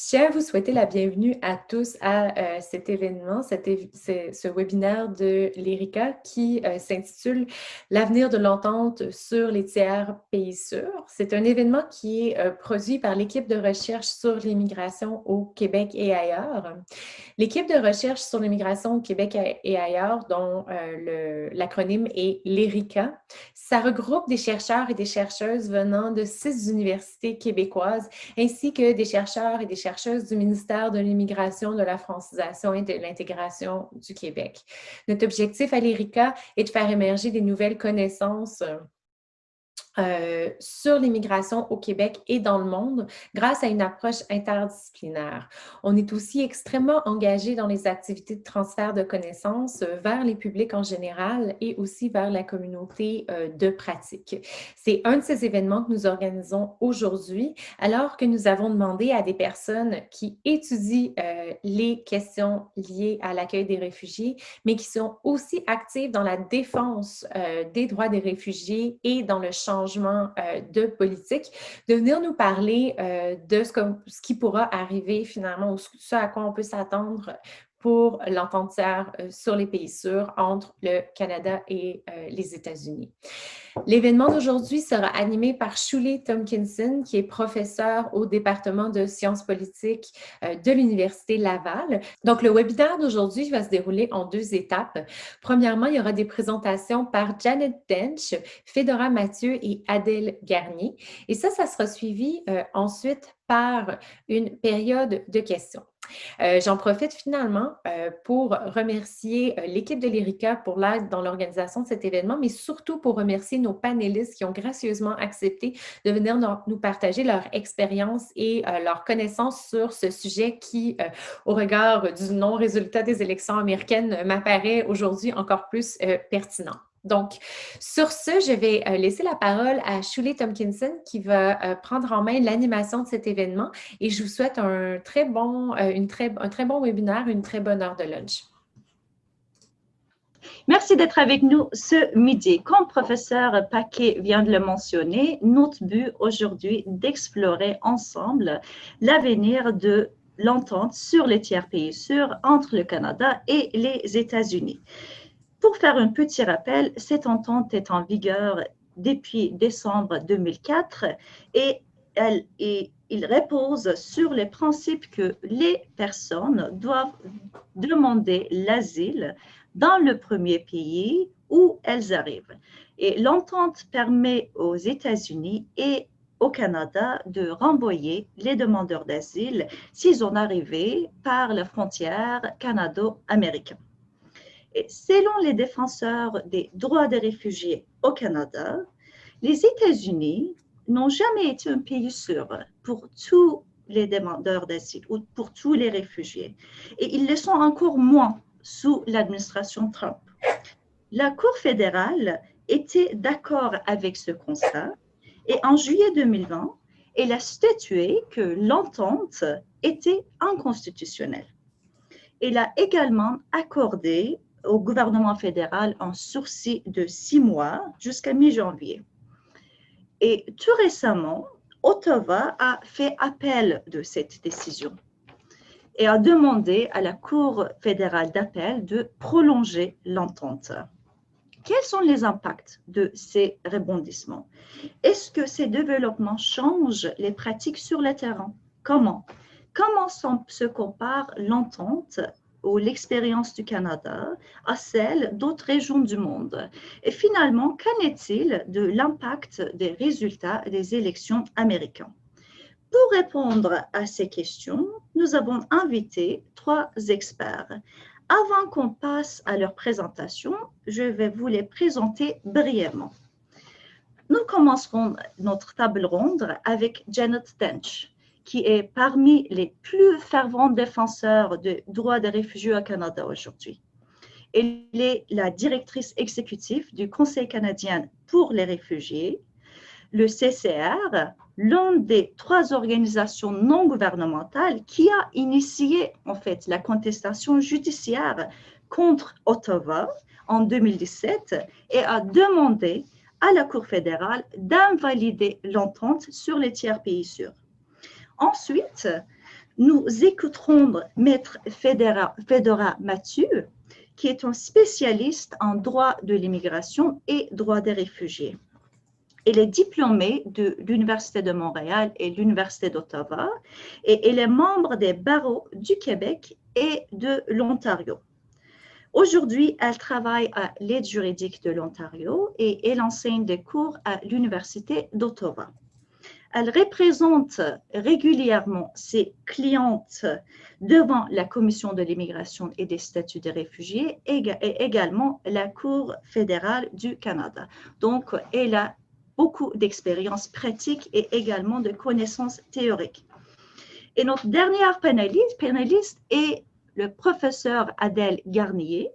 tiens à vous souhaiter la bienvenue à tous à cet événement, ce webinaire de l'ERICA qui s'intitule L'avenir de l'entente sur les tiers pays sûrs. C'est un événement qui est produit par l'équipe de recherche sur l'immigration au Québec et ailleurs. L'équipe de recherche sur l'immigration au Québec et ailleurs, dont l'acronyme est l'ERICA, ça regroupe des chercheurs et des chercheuses venant de 6 universités québécoises, ainsi que des chercheurs et des chercheuses du ministère de l'Immigration, de la francisation et de l'intégration du Québec. Notre objectif à l'ERICA est de faire émerger des nouvelles connaissances sur l'immigration au Québec et dans le monde grâce à une approche interdisciplinaire. On est aussi extrêmement engagé dans les activités de transfert de connaissances vers les publics en général et aussi vers la communauté de pratique. C'est un de ces événements que nous organisons aujourd'hui alors que nous avons demandé à des personnes qui étudient les questions liées à l'accueil des réfugiés, mais qui sont aussi actives dans la défense des droits des réfugiés et dans le changement de politique, de venir nous parler de ce qui pourra arriver finalement, ou ce à quoi on peut s'attendre pour l'entente tiers sur les pays sûrs entre le Canada et les États-Unis. L'événement d'aujourd'hui sera animé par Shuli Tomkinson, qui est professeur au département de sciences politiques de l'Université Laval. Donc, le webinaire d'aujourd'hui va se dérouler en 2 étapes. Premièrement, il y aura des présentations par Janet Dench, Fedora Mathieu et Adèle Garnier. Et ça sera suivi ensuite par une période de questions. J'en profite finalement pour remercier l'équipe de l'ERICA pour l'aide dans l'organisation de cet événement, mais surtout pour remercier nos panélistes qui ont gracieusement accepté de venir nous partager leur expérience et leur connaissance sur ce sujet qui, au regard du non-résultat des élections américaines, m'apparaît aujourd'hui encore plus pertinent. Donc, sur ce, je vais laisser la parole à Shuli Tomkinson qui va prendre en main l'animation de cet événement et je vous souhaite un très bon webinaire, une très bonne heure de lunch. Merci d'être avec nous ce midi. Comme professeur Paquet vient de le mentionner, notre but aujourd'hui d'explorer ensemble l'avenir de l'entente sur les tiers pays sûrs entre le Canada et les États-Unis. Pour faire un petit rappel, cette entente est en vigueur depuis décembre 2004 et il repose sur le principe que les personnes doivent demander l'asile dans le premier pays où elles arrivent. Et l'entente permet aux États-Unis et au Canada de renvoyer les demandeurs d'asile s'ils ont arrivé par la frontière canado-américaine. Et selon les défenseurs des droits des réfugiés au Canada, les États-Unis n'ont jamais été un pays sûr pour tous les demandeurs d'asile ou pour tous les réfugiés. Et ils le sont encore moins sous l'administration Trump. La Cour fédérale était d'accord avec ce constat et en juillet 2020, elle a statué que l'entente était inconstitutionnelle. Elle a également accordé au gouvernement fédéral un sursis de 6 mois jusqu'à mi-janvier. Et tout récemment, Ottawa a fait appel de cette décision et a demandé à la Cour fédérale d'appel de prolonger l'entente. Quels sont les impacts de ces rebondissements? Est-ce que ces développements changent les pratiques sur le terrain? Comment se compare l'entente ou l'expérience du Canada à celle d'autres régions du monde? Et finalement, qu'en est-il de l'impact des résultats des élections américaines? Pour répondre à ces questions, nous avons invité 3 experts. Avant qu'on passe à leur présentation, je vais vous les présenter brièvement. Nous commencerons notre table ronde avec Janet Dench, qui est parmi les plus fervents défenseurs des droits des réfugiés au Canada aujourd'hui. Elle est la directrice exécutive du Conseil canadien pour les réfugiés, le CCR, l'une des 3 organisations non gouvernementales qui a initié en fait la contestation judiciaire contre Ottawa en 2017 et a demandé à la Cour fédérale d'invalider l'entente sur les tiers pays sûrs. Ensuite, Nous écouterons Maître Fedora Mathieu, qui est un spécialiste en droit de l'immigration et droit des réfugiés. Elle est diplômée de l'Université de Montréal et l'Université d'Ottawa et elle est membre des barreaux du Québec et de l'Ontario. Aujourd'hui, elle travaille à l'aide juridique de l'Ontario et elle enseigne des cours à l'Université d'Ottawa. Elle représente régulièrement ses clientes devant la Commission de l'immigration et des statuts des réfugiés et également la Cour fédérale du Canada. Donc, elle a beaucoup d'expérience pratique et également de connaissances théoriques. Et notre dernière panéliste est le professeur Adèle Garnier,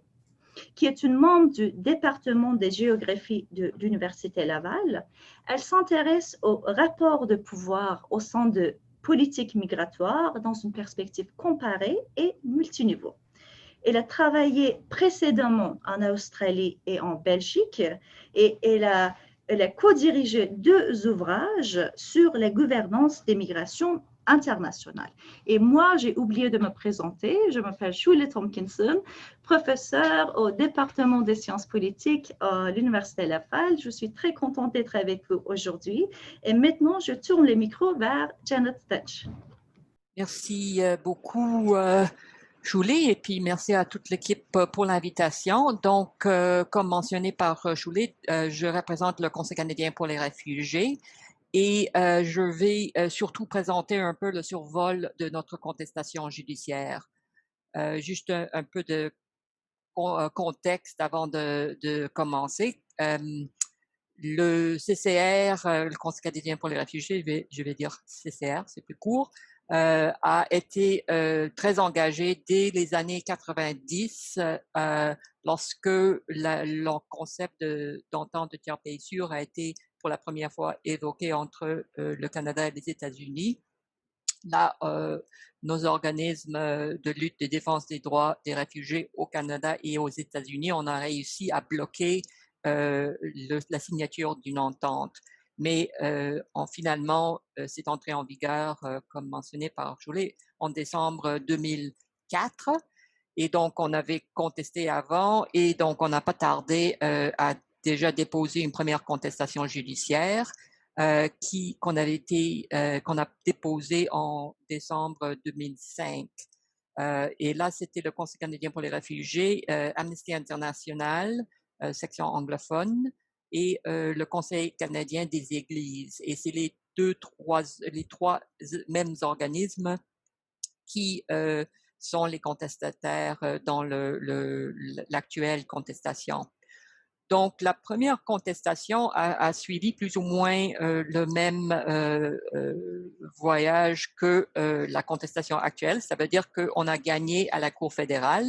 qui est une membre du département de géographie de l'Université Laval. Elle s'intéresse au rapport de pouvoir au sein de politique migratoire dans une perspective comparée et multiniveau. Elle a travaillé précédemment en Australie et en Belgique et elle a co-dirigé 2 ouvrages sur la gouvernance des migrations internationales. Et moi, j'ai oublié de me présenter. Je m'appelle Shule Tomkinson, professeure au département des sciences politiques à l'Université Laval. Je suis très contente d'être avec vous aujourd'hui. Et maintenant, je tourne le micro vers Janet Stench. Merci beaucoup, Choulé, et puis merci à toute l'équipe pour l'invitation. Donc, comme mentionné par Choulé, je représente le Conseil canadien pour les réfugiés et je vais surtout présenter un peu le survol de notre contestation judiciaire. Juste un peu de contexte avant de commencer. Le CCR, le Conseil canadien pour les réfugiés, je vais dire CCR, c'est plus court, a été très engagé dès les années 90 lorsque le concept d'entente de tiers pays sûr a été pour la première fois évoqué entre le Canada et les États-Unis. Là, nos organismes de lutte de défense des droits des réfugiés au Canada et aux États-Unis, on a réussi à bloquer la signature d'une entente. Mais finalement, c'est entré en vigueur, comme mentionné par Jolie, en décembre 2004. Et donc, on avait contesté avant et donc on n'a pas tardé à déjà déposer une première contestation judiciaire qu'on a déposée en décembre 2005. Et là, c'était le Conseil canadien pour les réfugiés, Amnesty International, section anglophone, et le Conseil canadien des Églises. Et c'est les trois mêmes organismes qui sont les contestataires dans l'actuelle contestation. Donc, la première contestation a suivi plus ou moins le même voyage que la contestation actuelle. Ça veut dire qu'on a gagné à la Cour fédérale.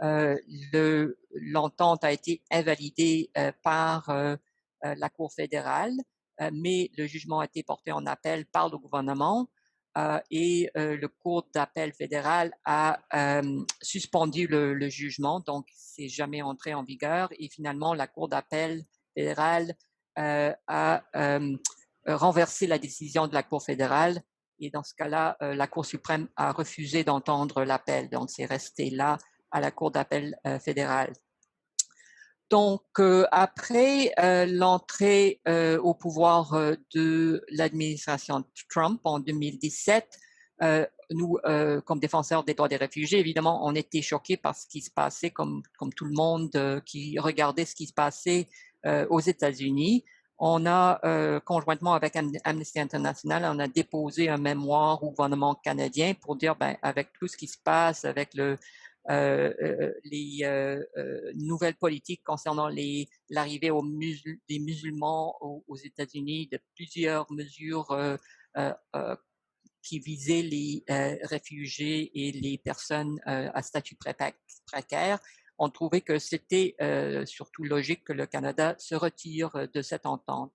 L'entente a été invalidée par la Cour fédérale, mais le jugement a été porté en appel par le gouvernement. Et le cour d'appel fédéral a suspendu le jugement, donc c'est jamais entré en vigueur. Et finalement, la cour d'appel fédérale a renversé la décision de la cour fédérale. Et dans ce cas-là, la Cour suprême a refusé d'entendre l'appel. Donc, c'est resté là à la cour d'appel fédérale. Donc, après l'entrée au pouvoir de l'administration Trump en 2017, nous, comme défenseurs des droits des réfugiés, évidemment, on était choqués par ce qui se passait, comme tout le monde qui regardait ce qui se passait aux États-Unis. On a, conjointement avec Amnesty International, on a déposé un mémoire au gouvernement canadien pour dire, avec tout ce qui se passe, avec les nouvelles politiques concernant l'arrivée des musulmans aux États-Unis, de plusieurs mesures qui visaient les réfugiés et les personnes à statut précaire, on trouvait que c'était surtout logique que le Canada se retire de cette entente.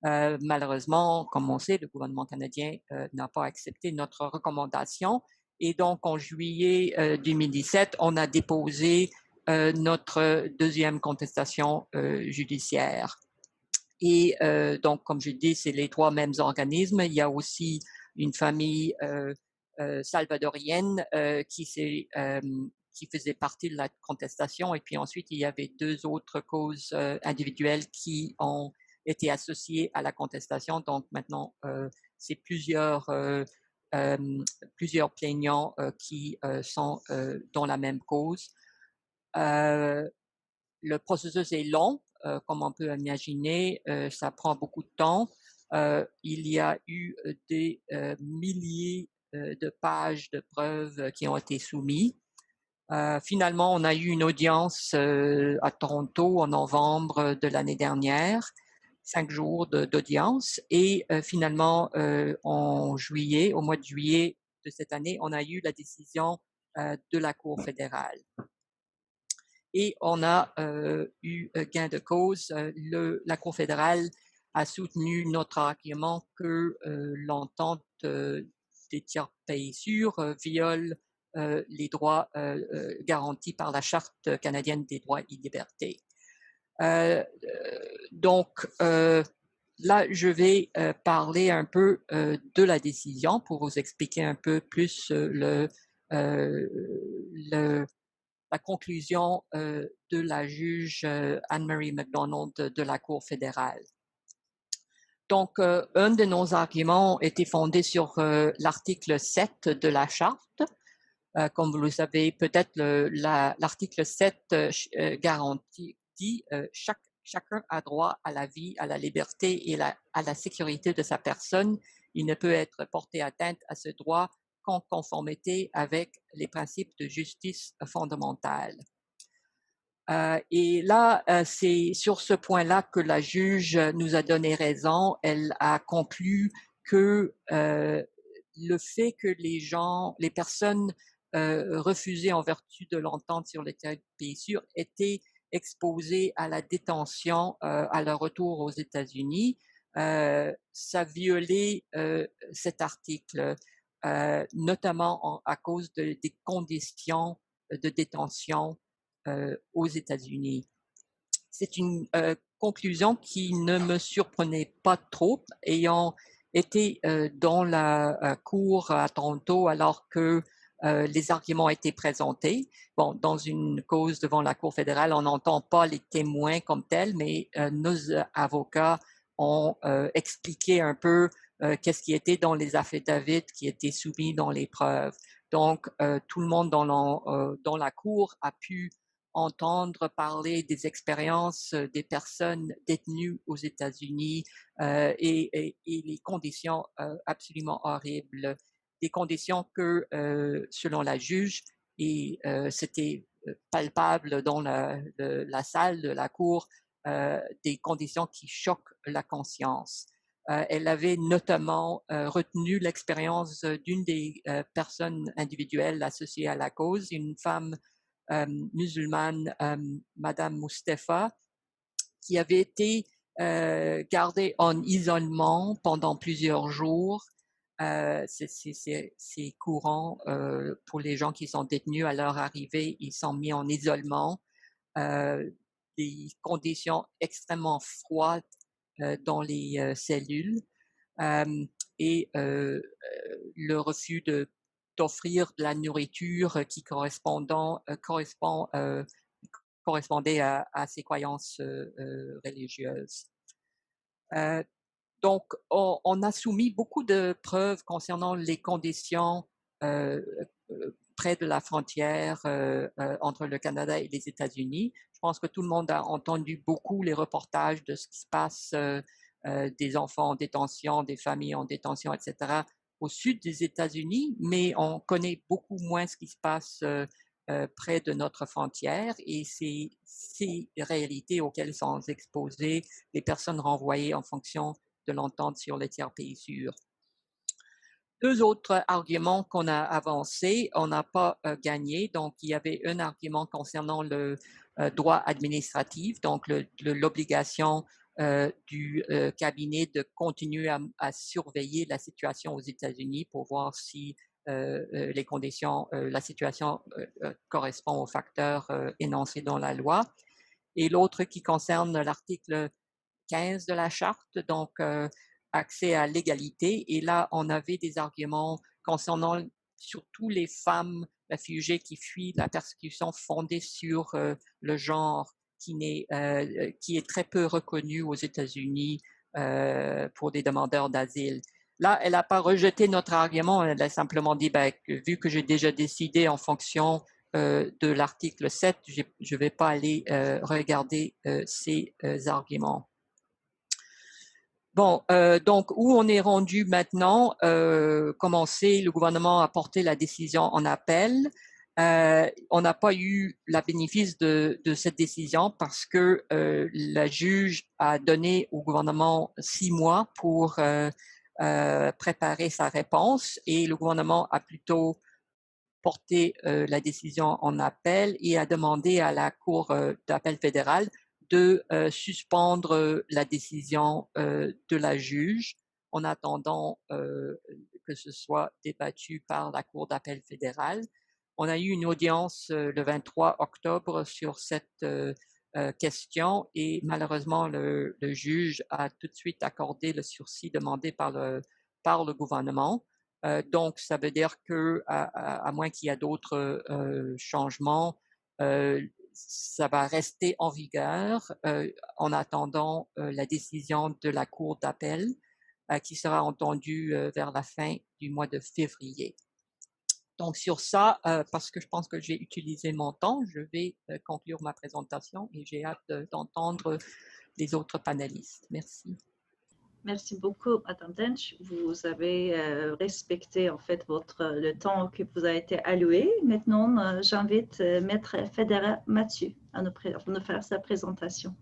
Malheureusement, comme on sait, le gouvernement canadien n'a pas accepté notre recommandation. Et donc, en juillet 2017, on a déposé notre deuxième contestation judiciaire. Et donc, comme je dis, c'est les trois mêmes organismes. Il y a aussi une famille salvadorienne qui faisait partie de la contestation. Et puis ensuite, il y avait 2 autres causes individuelles qui ont été associées à la contestation. Donc maintenant, c'est plusieurs plaignants qui sont dans la même cause. Le processus est long, comme on peut imaginer, ça prend beaucoup de temps. Il y a eu des milliers de pages de preuves qui ont été soumises. Finalement, on a eu une audience à Toronto en novembre de l'année dernière, 5 jours d'audience. Et finalement, au mois de juillet de cette année, on a eu la décision de la Cour fédérale. Et on a eu gain de cause. La Cour fédérale a soutenu notre argument que l'entente des tiers pays sûrs viole les droits garantis par la Charte canadienne des droits et libertés. Donc, là, je vais parler un peu de la décision pour vous expliquer un peu plus la conclusion de la juge Anne-Marie McDonald de la Cour fédérale. Donc, un de nos arguments était fondé sur l'article 7 de la Charte. Comme vous le savez, peut-être l'article 7 garantit chacun a droit à la vie, à la liberté et à la sécurité de sa personne. Il ne peut être porté atteinte à ce droit qu'en conformité avec les principes de justice fondamentale. Et là, c'est sur ce point-là que la juge nous a donné raison. Elle a conclu que le fait que les personnes refusées en vertu de l'entente sur le territoire pays sûr étaient exposées à la détention à leur retour aux États-Unis, ça violait cet article, notamment à cause des conditions de détention aux États-Unis. C'est une conclusion qui ne me surprenait pas trop, ayant été dans la cour à Toronto alors que les arguments étaient présentés. Bon, dans une cause devant la Cour fédérale, on n'entend pas les témoins comme tels, mais nos avocats ont expliqué un peu qu'est-ce qui était dans les affidavits qui étaient soumis dans les preuves. Donc, tout le monde dans la cour a pu entendre parler des expériences des personnes détenues aux États-Unis et les conditions absolument horribles, des conditions que, selon la juge, et c'était palpable dans la salle de la cour, des conditions qui choquent la conscience. Elle avait notamment retenu l'expérience d'une des personnes individuelles associées à la cause, une femme musulmane, Madame Mustafa, qui avait été gardée en isolement pendant plusieurs jours. C'est courant pour les gens qui sont détenus à leur arrivée, ils sont mis en isolement. Des conditions extrêmement froides dans les cellules et le refus d'offrir de la nourriture qui correspondait à ses croyances religieuses. Donc, on a soumis beaucoup de preuves concernant les conditions près de la frontière entre le Canada et les États-Unis. Je pense que tout le monde a entendu beaucoup les reportages de ce qui se passe, des enfants en détention, des familles en détention, etc., au sud des États-Unis, mais on connaît beaucoup moins ce qui se passe près de notre frontière et c'est ces réalités auxquelles sont exposées les personnes renvoyées en fonction de l'entente sur les tiers pays sûrs. 2 autres arguments qu'on a avancés, on n'a pas gagné. Donc, il y avait un argument concernant le droit administratif, donc l'obligation du cabinet de continuer à surveiller la situation aux États-Unis pour voir si les conditions, la situation correspond aux facteurs énoncés dans la loi. Et l'autre qui concerne l'article 15 de la Charte, donc accès à l'égalité. Et là, on avait des arguments concernant surtout les femmes réfugiées qui fuient la persécution fondée sur le genre, qui est très peu reconnue aux États-Unis pour des demandeurs d'asile. Là, elle n'a pas rejeté notre argument, elle a simplement dit, vu que j'ai déjà décidé en fonction de l'article 7, je ne vais pas aller regarder ces arguments. Bon, donc où on est rendu maintenant, comme on sait, le gouvernement a porté la décision en appel. On n'a pas eu le bénéfice de cette décision parce que la juge a donné au gouvernement 6 mois pour préparer sa réponse et le gouvernement a plutôt porté la décision en appel et a demandé à la Cour d'appel fédérale de suspendre la décision de la juge en attendant que ce soit débattu par la Cour d'appel fédérale. On a eu une audience le 23 octobre sur cette question et malheureusement le juge a tout de suite accordé le sursis demandé par le gouvernement. Donc, ça veut dire que, à moins qu'il y ait d'autres changements, ça va rester en vigueur en attendant la décision de la Cour d'appel qui sera entendue vers la fin du mois de février. Donc, sur ça, parce que je pense que j'ai utilisé mon temps, je vais conclure ma présentation et j'ai hâte d'entendre les autres panélistes. Merci. Merci beaucoup, Madame Dench. Vous avez respecté en fait le temps que vous a été alloué. Maintenant, j'invite Maître Federa Mathieu à nous faire sa présentation.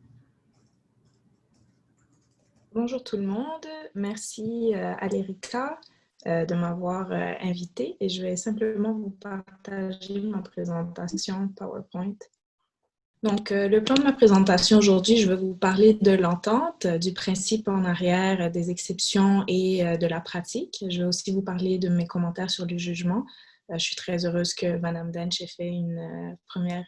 Bonjour tout le monde. Merci à l'ERICA de m'avoir invité et je vais simplement vous partager ma présentation PowerPoint. Donc, le plan de ma présentation aujourd'hui, je vais vous parler de l'entente, du principe en arrière, des exceptions et de la pratique. Je vais aussi vous parler de mes commentaires sur le jugement. Je suis très heureuse que Mme Dench ait fait une première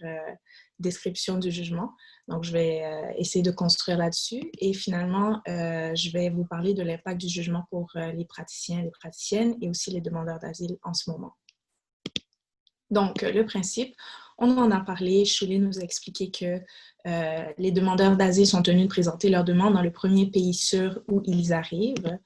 description du jugement. Donc, je vais essayer de construire là-dessus. Et finalement, je vais vous parler de l'impact du jugement pour les praticiens et les praticiennes et aussi les demandeurs d'asile en ce moment. Donc, le principe, on en a parlé, Shulé nous a expliqué que les demandeurs d'asile sont tenus de présenter leur demande dans le premier pays sûr où ils arrivent.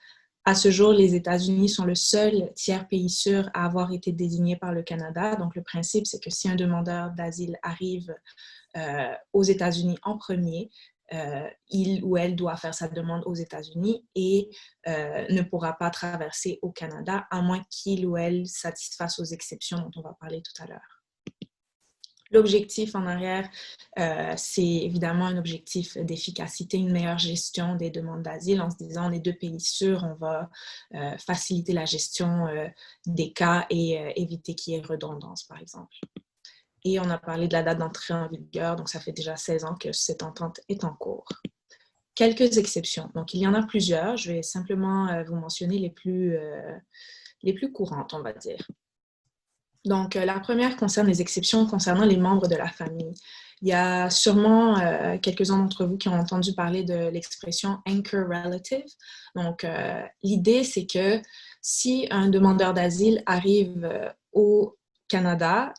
À ce jour, les États-Unis sont le seul tiers pays sûr à avoir été désigné par le Canada. Donc, le principe, c'est que si un demandeur d'asile arrive aux États-Unis en premier, il ou elle doit faire sa demande aux États-Unis et ne pourra pas traverser au Canada, à moins qu'il ou elle satisfasse aux exceptions dont on va parler tout à l'heure. L'objectif en arrière, c'est évidemment un objectif d'efficacité, une meilleure gestion des demandes d'asile en se disant les deux pays sûrs, on va faciliter la gestion des cas et éviter qu'il y ait redondance, par exemple. Et on a parlé de la date d'entrée en vigueur, donc ça fait déjà 16 ans que cette entente est en cours. Quelques exceptions, donc il y en a plusieurs, je vais simplement vous mentionner les plus courantes, on va dire. Donc, la première concerne les exceptions concernant les membres de la famille. Il y a sûrement quelques-uns d'entre vous qui ont entendu parler de l'expression « anchor relative ». Donc, l'idée, c'est que si un demandeur d'asile arrive au Canada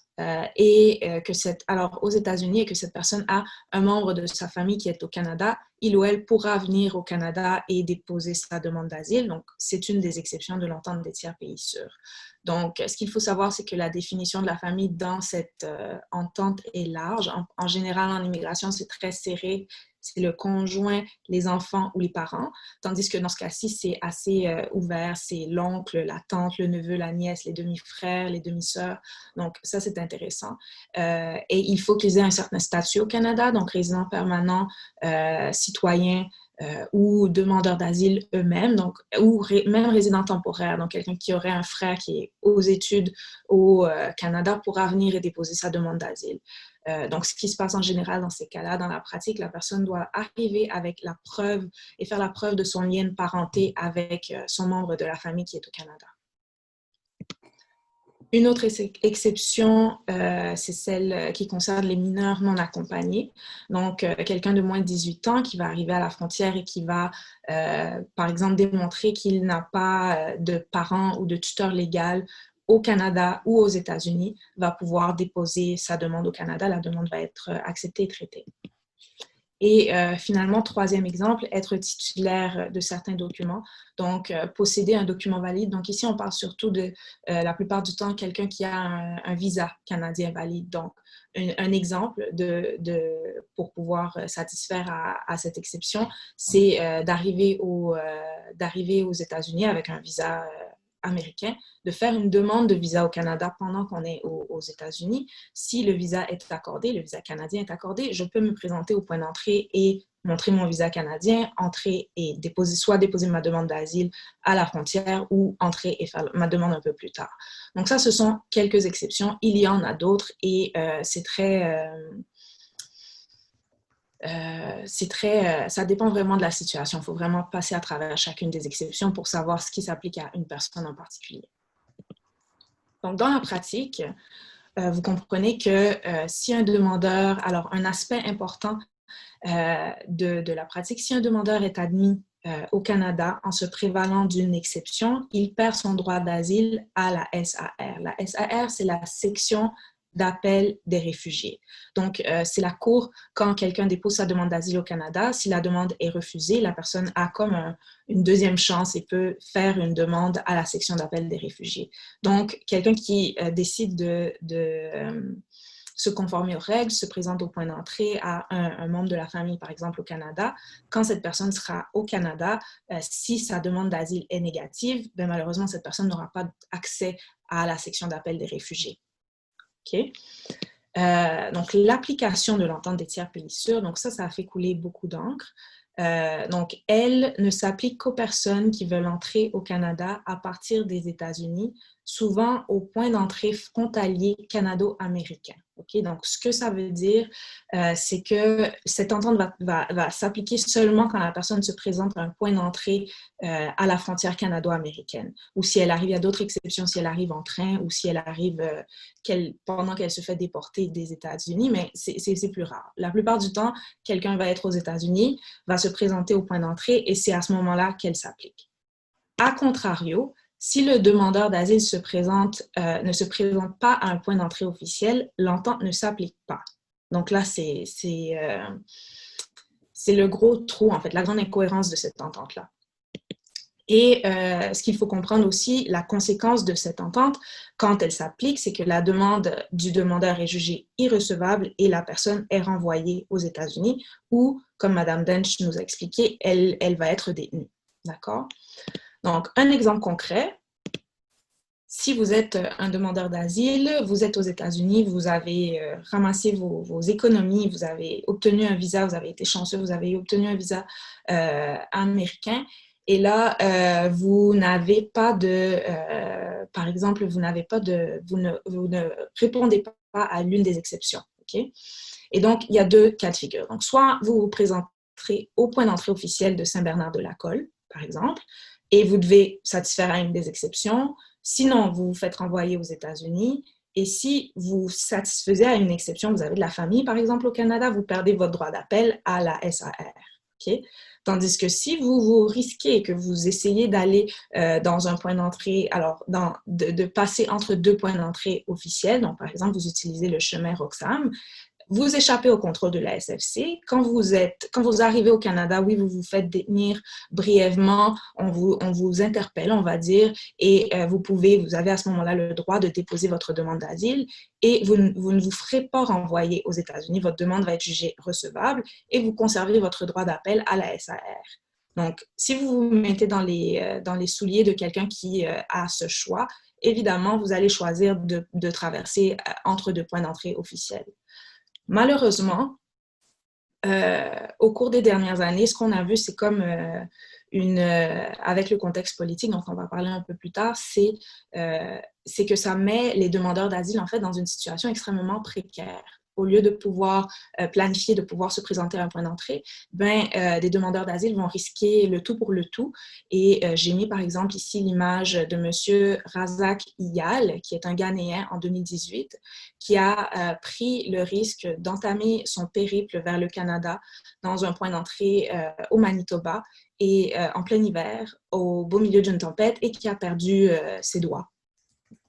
alors aux États-Unis et que cette personne a un membre de sa famille qui est au Canada, il ou elle pourra venir au Canada et déposer sa demande d'asile. Donc, c'est une des exceptions de l'entente des tiers pays sûrs. Donc, ce qu'il faut savoir, c'est que la définition de la famille dans cette entente est large. En général, en immigration, c'est très serré. C'est le conjoint, les enfants ou les parents. Tandis que dans ce cas-ci, c'est assez ouvert. C'est l'oncle, la tante, le neveu, la nièce, les demi-frères, les demi-sœurs. Donc, ça, c'est intéressant. Et il faut qu'ils aient un certain statut au Canada, donc résident permanent, citoyen, ou demandeurs d'asile eux-mêmes, donc, ou même résidents temporaires. Donc, quelqu'un qui aurait un frère qui est aux études au Canada pourra venir et déposer sa demande d'asile. Donc, ce qui se passe en général dans ces cas-là, dans la pratique, la personne doit arriver avec la preuve et faire la preuve de son lien de parenté avec son membre de la famille qui est au Canada. Une autre exception, c'est celle qui concerne les mineurs non accompagnés. Donc, quelqu'un de moins de 18 ans qui va arriver à la frontière et qui va, par exemple, démontrer qu'il n'a pas de parent ou de tuteur légal au Canada ou aux États-Unis va pouvoir déposer sa demande au Canada. La demande va être acceptée et traitée. Et finalement, troisième exemple, être titulaire de certains documents, donc posséder un document valide. Donc ici, on parle surtout de, la plupart du temps, quelqu'un qui a un visa canadien valide. Donc, un exemple pour pouvoir satisfaire à cette exception, c'est d'arriver aux États-Unis avec un visa américain, de faire une demande de visa au Canada pendant qu'on est aux États-Unis. Si le visa est accordé, le visa canadien est accordé, je peux me présenter au point d'entrée et montrer mon visa canadien, entrer et soit déposer ma demande d'asile à la frontière ou entrer et faire ma demande un peu plus tard. Donc ça, ce sont quelques exceptions. Il y en a d'autres et ça dépend vraiment de la situation. Il faut vraiment passer à travers chacune des exceptions pour savoir ce qui s'applique à une personne en particulier. Donc, dans la pratique, vous comprenez que si un demandeur, alors un aspect important de la pratique, si un demandeur est admis au Canada en se prévalant d'une exception, il perd son droit d'asile à la SAR. La SAR, c'est la section d'appel des réfugiés. Donc, c'est la Cour, quand quelqu'un dépose sa demande d'asile au Canada, si la demande est refusée, la personne a comme une deuxième chance et peut faire une demande à la section d'appel des réfugiés. Donc, quelqu'un qui décide de se conformer aux règles, se présente au point d'entrée à un membre de la famille, par exemple au Canada. Quand cette personne sera au Canada, si sa demande d'asile est négative, bien, malheureusement, cette personne n'aura pas accès à la section d'appel des réfugiés. OK? Donc, l'application de l'entente des tiers pays sûrs, donc ça a fait couler beaucoup d'encre. Donc, elle ne s'applique qu'aux personnes qui veulent entrer au Canada à partir des États-Unis, souvent au point d'entrée frontalier canado-américain. Okay? Donc, ce que ça veut dire, c'est que cette entente va s'appliquer seulement quand la personne se présente à un point d'entrée à la frontière canado-américaine. Ou si elle arrive, il y a d'autres exceptions, si elle arrive en train ou si elle arrive pendant qu'elle se fait déporter des États-Unis, mais c'est plus rare. La plupart du temps, quelqu'un va être aux États-Unis, va se présenter au point d'entrée et c'est à ce moment-là qu'elle s'applique. A contrario, si le demandeur d'asile ne se présente pas à un point d'entrée officiel, l'entente ne s'applique pas. Donc là, c'est le gros trou, en fait, la grande incohérence de cette entente-là. Et ce qu'il faut comprendre aussi, la conséquence de cette entente, quand elle s'applique, c'est que la demande du demandeur est jugée irrecevable et la personne est renvoyée aux États-Unis ou, comme Mme Dench nous a expliqué, elle va être détenue. D'accord? Donc, un exemple concret, si vous êtes un demandeur d'asile, vous êtes aux États-Unis, vous avez ramassé vos économies, vous avez obtenu un visa, vous avez été chanceux, vous avez obtenu un visa américain, et là, vous n'avez pas par exemple, vous ne répondez pas à l'une des exceptions. Okay? Et donc, il y a deux cas de figure. Donc, soit vous vous présenterez au point d'entrée officiel de Saint-Bernard-de-la-Colle, par exemple, et vous devez satisfaire à une des exceptions. Sinon, vous vous faites renvoyer aux États-Unis. Et si vous satisfaisez à une exception, vous avez de la famille, par exemple, au Canada, vous perdez votre droit d'appel à la SAR. Okay? Tandis que si vous risquez que vous essayez d'aller dans un point d'entrée, alors de passer entre deux points d'entrée officiels, donc par exemple, vous utilisez le chemin Roxham, vous échappez au contrôle de la SFC. Quand vous arrivez au Canada, oui, vous vous faites détenir brièvement, on vous interpelle, on va dire, et vous avez à ce moment-là le droit de déposer votre demande d'asile et vous ne vous ferez pas renvoyer aux États-Unis. Votre demande va être jugée recevable et vous conservez votre droit d'appel à la SAR. Donc, si vous vous mettez dans les souliers de quelqu'un qui a ce choix, évidemment, vous allez choisir de traverser entre deux points d'entrée officiels. Malheureusement, au cours des dernières années, ce qu'on a vu, c'est comme avec le contexte politique, dont on va parler un peu plus tard, c'est que ça met les demandeurs d'asile, en fait, dans une situation extrêmement précaire. Au lieu de pouvoir planifier, de pouvoir se présenter à un point d'entrée, des demandeurs d'asile vont risquer le tout pour le tout. Et j'ai mis par exemple ici l'image de M. Razak Iyal, qui est un Ghanéen en 2018, qui a pris le risque d'entamer son périple vers le Canada dans un point d'entrée au Manitoba et en plein hiver, au beau milieu d'une tempête, et qui a perdu ses doigts.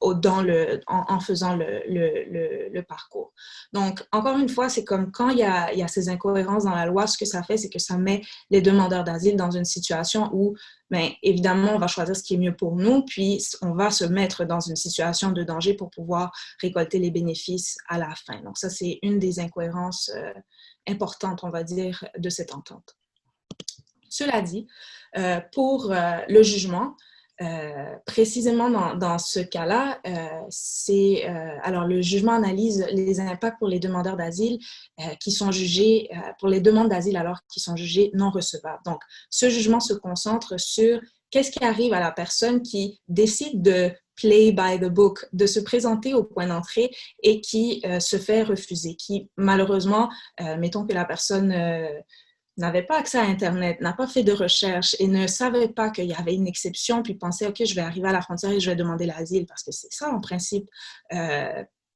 en faisant le parcours. Donc, encore une fois, c'est comme quand il y a ces incohérences dans la loi, ce que ça fait, c'est que ça met les demandeurs d'asile dans une situation où, bien, évidemment, on va choisir ce qui est mieux pour nous, puis on va se mettre dans une situation de danger pour pouvoir récolter les bénéfices à la fin. Donc, ça, c'est une des incohérences importantes, on va dire, de cette entente. Cela dit, pour le jugement, précisément dans ce cas-là, alors le jugement analyse les impacts pour les demandeurs d'asile qui sont jugés, pour les demandes d'asile alors qui sont jugées non recevables. Donc, ce jugement se concentre sur qu'est-ce qui arrive à la personne qui décide de play by the book, de se présenter au point d'entrée et qui se fait refuser, qui malheureusement, mettons que la personne n'avait pas accès à Internet, n'a pas fait de recherche et ne savait pas qu'il y avait une exception, puis pensait, OK, je vais arriver à la frontière et je vais demander l'asile, parce que c'est ça, en principe,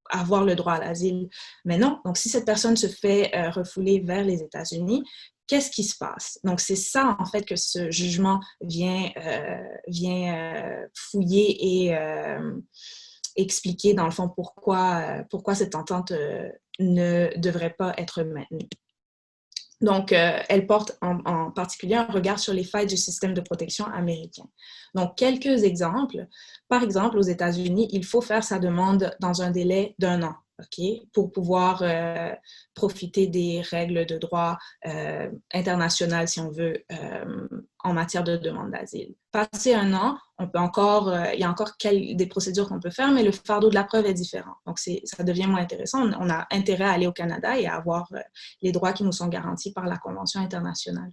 avoir le droit à l'asile. Mais non, donc si cette personne se fait refouler vers les États-Unis, qu'est-ce qui se passe? Donc, c'est ça, en fait, que ce jugement vient fouiller et expliquer, dans le fond, pourquoi cette entente ne devrait pas être maintenue. Donc, elle porte en particulier un regard sur les failles du système de protection américain. Donc, quelques exemples. Par exemple, aux États-Unis, il faut faire sa demande dans un délai d'1 an, OK, pour pouvoir profiter des règles de droit international, si on veut, en matière de demande d'asile. Passé 1 an, on peut encore, il y a encore des procédures qu'on peut faire, mais le fardeau de la preuve est différent. Donc, ça devient moins intéressant. On a intérêt à aller au Canada et à avoir les droits qui nous sont garantis par la Convention internationale.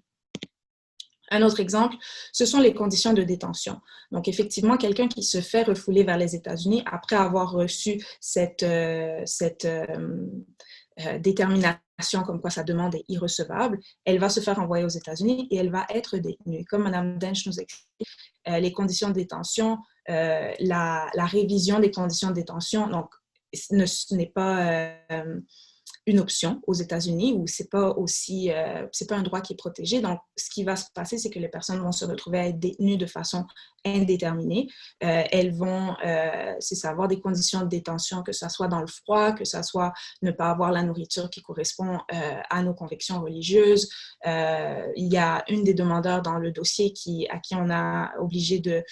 Un autre exemple, ce sont les conditions de détention. Donc, effectivement, quelqu'un qui se fait refouler vers les États-Unis après avoir reçu cette détermination comme quoi sa demande est irrecevable, elle va se faire envoyer aux États-Unis et elle va être détenue. Comme Mme Dench nous explique, les conditions de détention, la révision des conditions de détention, donc, ce n'est pas une option aux États-Unis où c'est pas un droit qui est protégé. Donc, ce qui va se passer, c'est que les personnes vont se retrouver à être détenues de façon indéterminée. Elles vont, avoir des conditions de détention, que ça soit dans le froid, que ça soit ne pas avoir la nourriture qui correspond à nos convictions religieuses. Il y a une des demandeurs dans le dossier à qui on a obligé de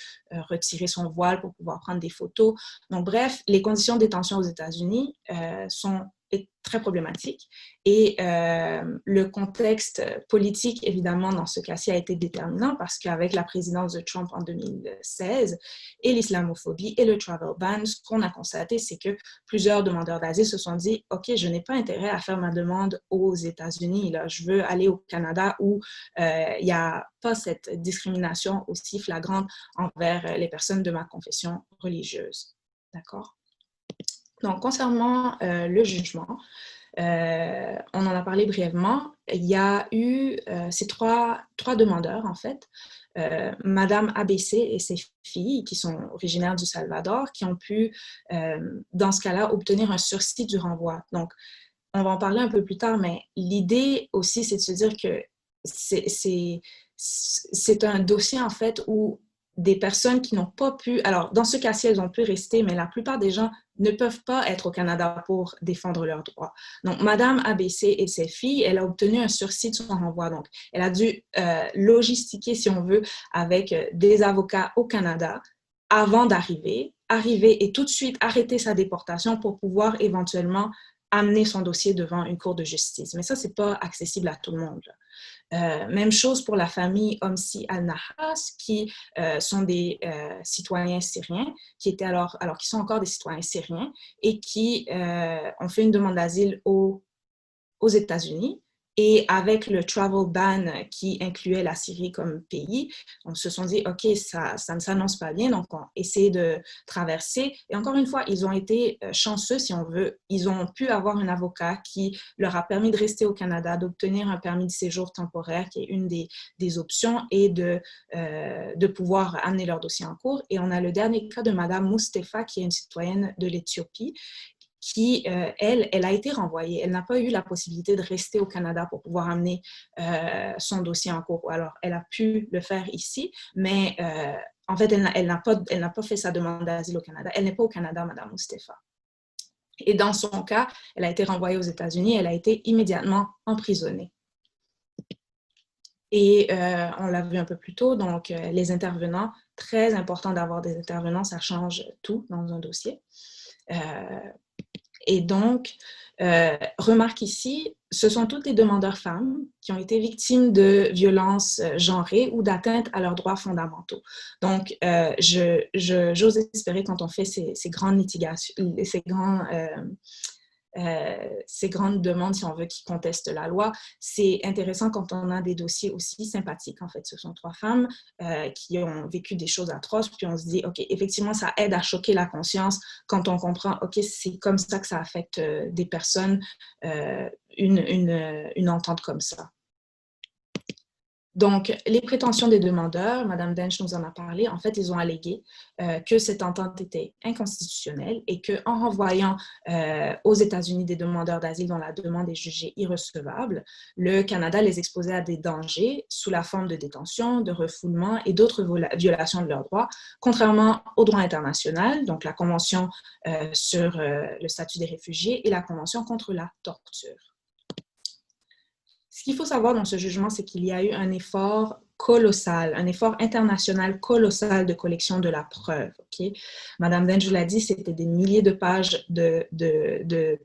retirer son voile pour pouvoir prendre des photos. Donc, bref, les conditions de détention aux États-Unis est très problématique. Et le contexte politique, évidemment, dans ce cas-ci, a été déterminant parce qu'avec la présidence de Trump en 2016 et l'islamophobie et le travel ban, ce qu'on a constaté, c'est que plusieurs demandeurs d'asile se sont dit « OK, je n'ai pas intérêt à faire ma demande aux États-Unis. Là. Je veux aller au Canada où il n'y a pas cette discrimination aussi flagrante envers les personnes de ma confession religieuse. » D'accord? Donc, concernant le jugement, on en a parlé brièvement. Il y a eu ces trois demandeurs, en fait, Madame ABC et ses filles, qui sont originaires du Salvador, qui ont pu, dans ce cas-là, obtenir un sursis du renvoi. Donc, on va en parler un peu plus tard, mais l'idée aussi, c'est de se dire que c'est un dossier, en fait, où des personnes qui n'ont pas pu... Alors, dans ce cas-ci, elles ont pu rester, mais la plupart des gens ne peuvent pas être au Canada pour défendre leurs droits. Donc, Madame ABC et ses filles, elle a obtenu un sursis de son renvoi. Donc, elle a dû logistiquer, si on veut, avec des avocats au Canada avant d'arriver et tout de suite arrêter sa déportation pour pouvoir éventuellement amener son dossier devant une cour de justice. Mais ça, c'est pas accessible à tout le monde. Même chose pour la famille Omsi Al-Nahas, qui sont des citoyens syriens, qui sont encore des citoyens syriens et qui ont fait une demande d'asile aux États-Unis. Et avec le travel ban qui incluait la Syrie comme pays, on se sont dit, OK, ça ne s'annonce pas bien, donc on essaie de traverser. Et encore une fois, ils ont été chanceux, si on veut. Ils ont pu avoir un avocat qui leur a permis de rester au Canada, d'obtenir un permis de séjour temporaire, qui est une des options, et de pouvoir amener leur dossier en cours. Et on a le dernier cas de Madame Mustafa, qui est une citoyenne de l'Éthiopie, qui, elle a été renvoyée. Elle n'a pas eu la possibilité de rester au Canada pour pouvoir amener son dossier en cours. Alors, elle a pu le faire ici, mais en fait, elle n'a pas fait sa demande d'asile au Canada. Elle n'est pas au Canada, Madame Mustapha. Et dans son cas, elle a été renvoyée aux États-Unis. Elle a été immédiatement emprisonnée. Et on l'a vu un peu plus tôt, donc les intervenants, très important d'avoir des intervenants, ça change tout dans un dossier. Et donc, remarque ici, ce sont toutes les demandeurs femmes qui ont été victimes de violences genrées ou d'atteintes à leurs droits fondamentaux. Donc, j'ose espérer quand on fait ces grandes litigations, ces grandes demandes, si on veut, qui contestent la loi. C'est intéressant quand on a des dossiers aussi sympathiques, en fait. Ce sont 3 femmes qui ont vécu des choses atroces, puis on se dit, OK, effectivement, ça aide à choquer la conscience quand on comprend, OK, c'est comme ça que ça affecte des personnes, une entente comme ça. Donc, les prétentions des demandeurs, Mme Dench nous en a parlé, en fait, ils ont allégué que cette entente était inconstitutionnelle et qu'en renvoyant aux États-Unis des demandeurs d'asile dont la demande est jugée irrecevable, le Canada les exposait à des dangers sous la forme de détention, de refoulement et d'autres violations de leurs droits, contrairement au droit international, donc la Convention sur le statut des réfugiés et la Convention contre la torture. Ce qu'il faut savoir dans ce jugement, c'est qu'il y a eu un effort colossal, un effort international colossal de collection de la preuve. Okay? Madame Dench l'a dit, c'était des milliers de pages de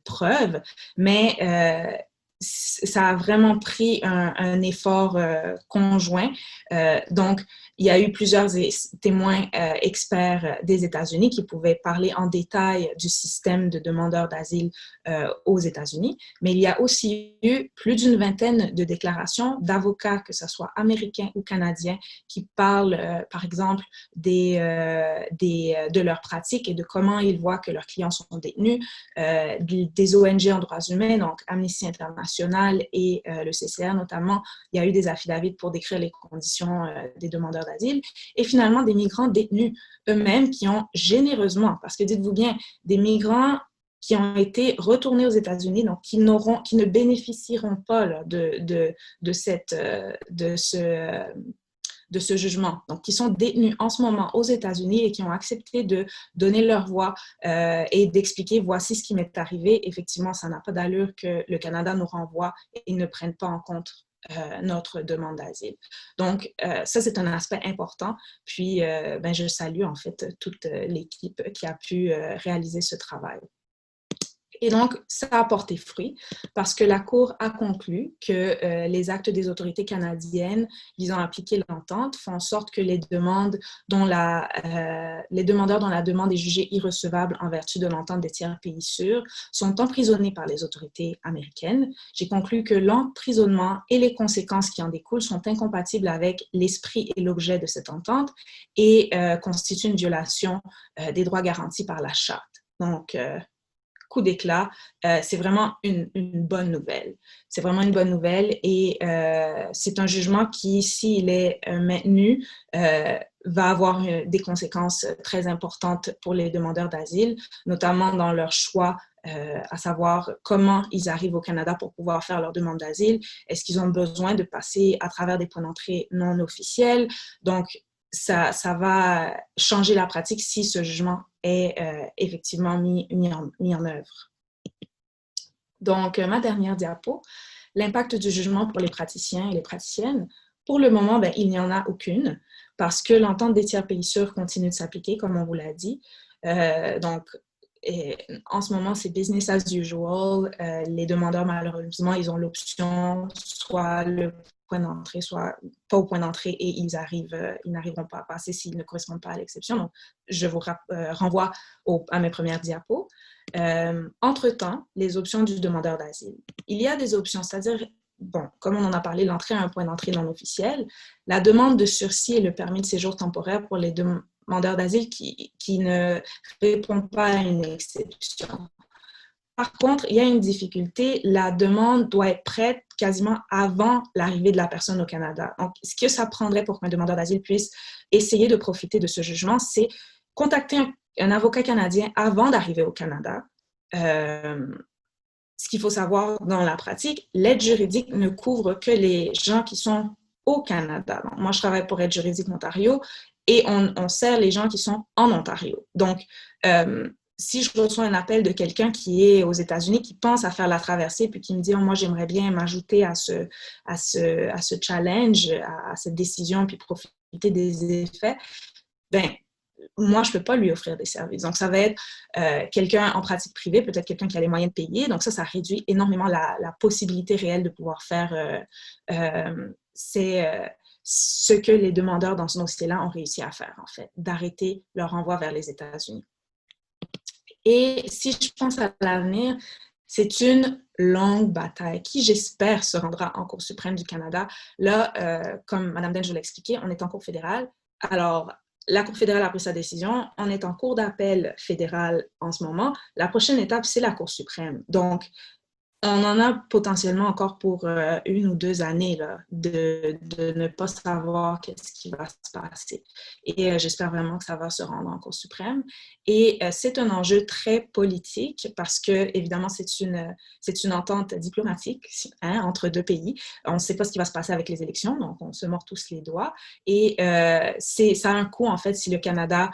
preuves, mais ça a vraiment pris un effort conjoint. Donc, il y a eu plusieurs témoins experts des États-Unis qui pouvaient parler en détail du système de demandeurs d'asile aux États-Unis, mais il y a aussi eu plus d'une vingtaine de déclarations d'avocats, que ce soit américains ou canadiens, qui parlent, par exemple, de leurs pratiques et de comment ils voient que leurs clients sont détenus, des ONG en droits humains, donc Amnesty International et le CCR notamment. Il y a eu des affidavits pour décrire les conditions des demandeurs d'asile, et finalement des migrants détenus eux-mêmes qui ont généreusement, parce que dites-vous bien, des migrants qui ont été retournés aux États-Unis, donc qui ne bénéficieront pas là, de ce jugement, donc qui sont détenus en ce moment aux États-Unis et qui ont accepté de donner leur voix et d'expliquer voici ce qui m'est arrivé. Effectivement, ça n'a pas d'allure que le Canada nous renvoie et ne prenne pas en compte notre demande d'asile. Donc, ça, c'est un aspect important. Puis, je salue en fait toute l'équipe qui a pu réaliser ce travail. Et donc, ça a porté fruit parce que la Cour a conclu que les actes des autorités canadiennes visant à appliquer l'entente font en sorte que les demandeurs dont la demande est jugée irrecevable en vertu de l'entente des tiers pays sûrs sont emprisonnés par les autorités américaines. J'ai conclu que l'emprisonnement et les conséquences qui en découlent sont incompatibles avec l'esprit et l'objet de cette entente et constituent une violation des droits garantis par la Charte. Donc, coup d'éclat, c'est vraiment une bonne nouvelle. C'est vraiment une bonne nouvelle et c'est un jugement qui, s'il est maintenu, va avoir des conséquences très importantes pour les demandeurs d'asile, notamment dans leur choix, à savoir comment ils arrivent au Canada pour pouvoir faire leur demande d'asile. Est-ce qu'ils ont besoin de passer à travers des points d'entrée non officiels? Donc, ça va changer la pratique si ce jugement est effectivement mis en œuvre. Donc, ma dernière diapo, l'impact du jugement pour les praticiens et les praticiennes. Pour le moment, il n'y en a aucune parce que l'entente des tiers pays sûrs continue de s'appliquer, comme on vous l'a dit. Donc, en ce moment, c'est business as usual. Les demandeurs, malheureusement, ils ont l'option soit le point d'entrée, soit pas au point d'entrée et ils n'arriveront pas à passer s'ils ne correspondent pas à l'exception. Donc, je vous renvoie à mes premières diapos. Entre-temps, les options du demandeur d'asile. Il y a des options, c'est-à-dire, comme on en a parlé, l'entrée à un point d'entrée non officiel, la demande de sursis et le permis de séjour temporaire pour les demandeurs d'asile qui ne répondent pas à une exception. Par contre, il y a une difficulté, la demande doit être prête quasiment avant l'arrivée de la personne au Canada. Donc, ce que ça prendrait pour qu'un demandeur d'asile puisse essayer de profiter de ce jugement, c'est contacter un avocat canadien avant d'arriver au Canada. Ce qu'il faut savoir dans la pratique, l'aide juridique ne couvre que les gens qui sont au Canada. Donc, moi, je travaille pour Aide juridique Ontario et on sert les gens qui sont en Ontario. Donc, si je reçois un appel de quelqu'un qui est aux États-Unis, qui pense à faire la traversée, puis qui me dit, oh, moi, j'aimerais bien m'ajouter à ce challenge, à cette décision, puis profiter des effets, ben moi, je ne peux pas lui offrir des services. Donc, ça va être quelqu'un en pratique privée, peut-être quelqu'un qui a les moyens de payer. Donc, ça réduit énormément la possibilité réelle de pouvoir faire ce que les demandeurs dans ce dossier-là ont réussi à faire, en fait, d'arrêter leur envoi vers les États-Unis. Et si je pense à l'avenir, c'est une longue bataille qui, j'espère, se rendra en Cour suprême du Canada. Là, comme Mme Denge l'a expliqué, on est en Cour fédérale. Alors, la Cour fédérale a pris sa décision. On est en Cour d'appel fédérale en ce moment. La prochaine étape, c'est la Cour suprême. Donc, on en a potentiellement encore pour 1 ou 2 années là, de ne pas savoir qu'est-ce qui va se passer. Et j'espère vraiment que ça va se rendre en Cour suprême. Et c'est un enjeu très politique parce que, évidemment, c'est une entente diplomatique entre 2 pays. On ne sait pas ce qui va se passer avec les élections, donc on se mord tous les doigts. Et ça a un coût, en fait, si le Canada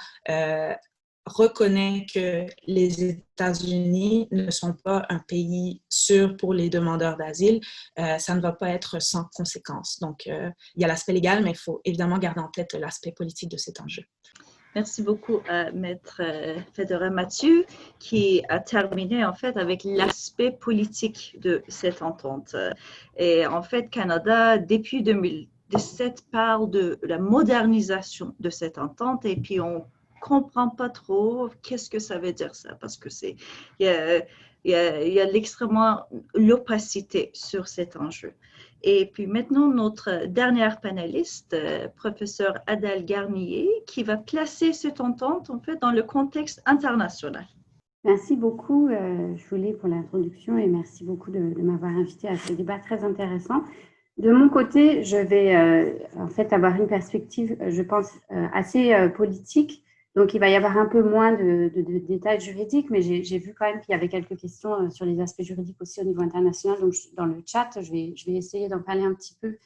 reconnaît que les États-Unis ne sont pas un pays sûr pour les demandeurs d'asile, ça ne va pas être sans conséquences. Donc, il y a l'aspect légal, mais il faut évidemment garder en tête l'aspect politique de cet enjeu. Merci beaucoup à Maître Fedora Mathieu qui a terminé en fait avec l'aspect politique de cette entente. Et en fait, Canada, depuis 2017, parle de la modernisation de cette entente et puis on comprend pas trop qu'est-ce que ça veut dire ça, parce que il y a l'extrêmement l'opacité sur cet enjeu. Et puis maintenant, notre dernière panéliste, professeur Adèle Garnier, qui va placer cette entente en fait dans le contexte international. Merci beaucoup, Julie, pour l'introduction et merci beaucoup de m'avoir invitée à ce débat très intéressant. De mon côté, je vais en fait avoir une perspective, je pense, assez politique. Donc, il va y avoir un peu moins de détails juridiques, mais j'ai vu quand même qu'il y avait quelques questions sur les aspects juridiques aussi au niveau international. Donc, dans le chat, je vais essayer d'en parler un petit peu.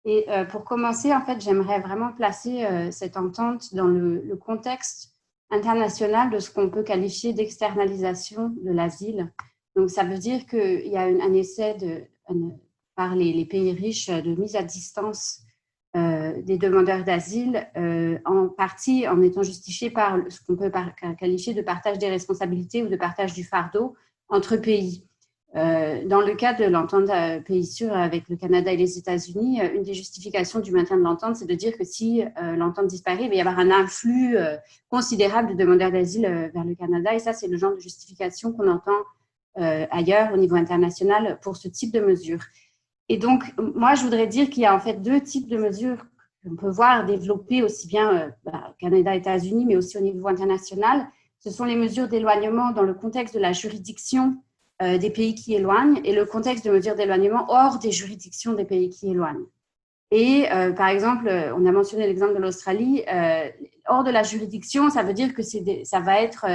Et pour commencer, en fait, j'aimerais vraiment placer cette entente dans le contexte international de ce qu'on peut qualifier d'externalisation de l'asile. Donc, ça veut dire qu'il y a un essai par les pays riches de mise à distance des demandeurs d'asile, en partie en étant justifié par ce qu'on peut qualifier de partage des responsabilités ou de partage du fardeau entre pays. Dans le cas de l'entente pays sûr avec le Canada et les États-Unis, une des justifications du maintien de l'entente, c'est de dire que si l'entente disparaît, il va y avoir un afflux considérable de demandeurs d'asile vers le Canada. Et ça, c'est le genre de justification qu'on entend ailleurs au niveau international pour ce type de mesures. Et donc, moi, je voudrais dire qu'il y a en fait 2 types de mesures qu'on peut voir développer aussi bien Canada et États-Unis, mais aussi au niveau international. Ce sont les mesures d'éloignement dans le contexte de la juridiction des pays qui éloignent et le contexte de mesures d'éloignement hors des juridictions des pays qui éloignent. Et par exemple, on a mentionné l'exemple de l'Australie. Hors de la juridiction, ça veut dire que ça va être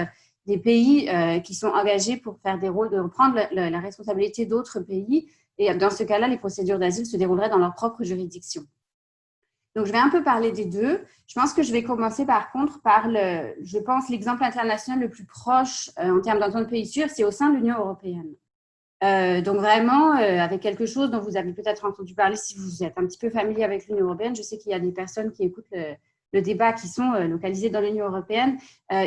des pays qui sont engagés pour faire des rôles, de reprendre la responsabilité d'autres pays. Et dans ce cas-là, les procédures d'asile se dérouleraient dans leur propre juridiction. Donc, je vais un peu parler des 2. Je pense que je vais commencer par contre par l'exemple international le plus proche en termes d'entente pays sûr, c'est au sein de l'Union européenne. Donc, vraiment, avec quelque chose dont vous avez peut-être entendu parler si vous êtes un petit peu familier avec l'Union européenne. Je sais qu'il y a des personnes qui écoutent le débat qui sont localisées dans l'Union européenne,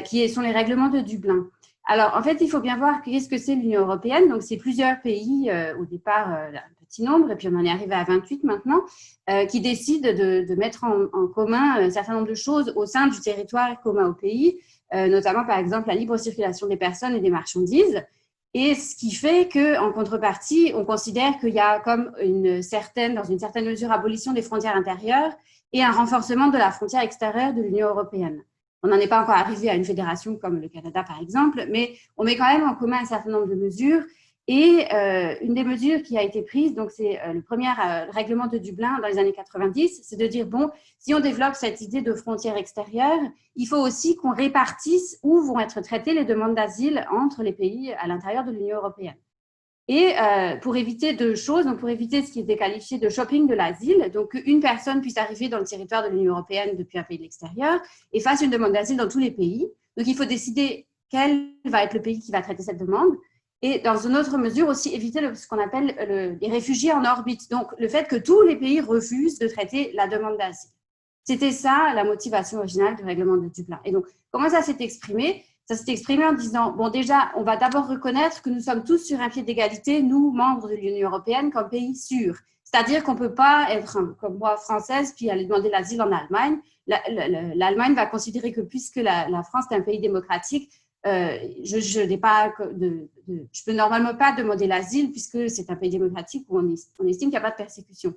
qui sont les règlements de Dublin. Alors, en fait, il faut bien voir qu'est-ce que c'est l'Union européenne. Donc, c'est plusieurs pays, au départ, un petit nombre, et puis on en est arrivé à 28 maintenant, qui décident de mettre en commun un certain nombre de choses au sein du territoire commun au pays, notamment, par exemple, la libre circulation des personnes et des marchandises. Et ce qui fait qu'en contrepartie, on considère qu'il y a comme dans une certaine mesure, abolition des frontières intérieures et un renforcement de la frontière extérieure de l'Union européenne. On n'en est pas encore arrivé à une fédération comme le Canada, par exemple, mais on met quand même en commun un certain nombre de mesures. Et une des mesures qui a été prise, donc c'est le premier règlement de Dublin dans les années 90, c'est de dire, bon, si on développe cette idée de frontières extérieures, il faut aussi qu'on répartisse où vont être traitées les demandes d'asile entre les pays à l'intérieur de l'Union européenne. Et pour éviter deux choses, donc pour éviter ce qui était qualifié de shopping de l'asile, donc qu'une personne puisse arriver dans le territoire de l'Union européenne depuis un pays de l'extérieur et fasse une demande d'asile dans tous les pays. Donc il faut décider quel va être le pays qui va traiter cette demande. Et dans une autre mesure aussi, éviter ce qu'on appelle les réfugiés en orbite. Donc le fait que tous les pays refusent de traiter la demande d'asile. C'était ça la motivation originale du règlement de Dublin. Et donc, comment ça s'est exprimé? Ça s'est exprimé en disant, bon, déjà, on va d'abord reconnaître que nous sommes tous sur un pied d'égalité, nous, membres de l'Union européenne, comme pays sûr. C'est-à-dire qu'on ne peut pas être, comme moi, française, puis aller demander l'asile en Allemagne. L'Allemagne va considérer que puisque la France est un pays démocratique, je peux normalement pas demander l'asile puisque c'est un pays démocratique où on estime qu'il n'y a pas de persécution.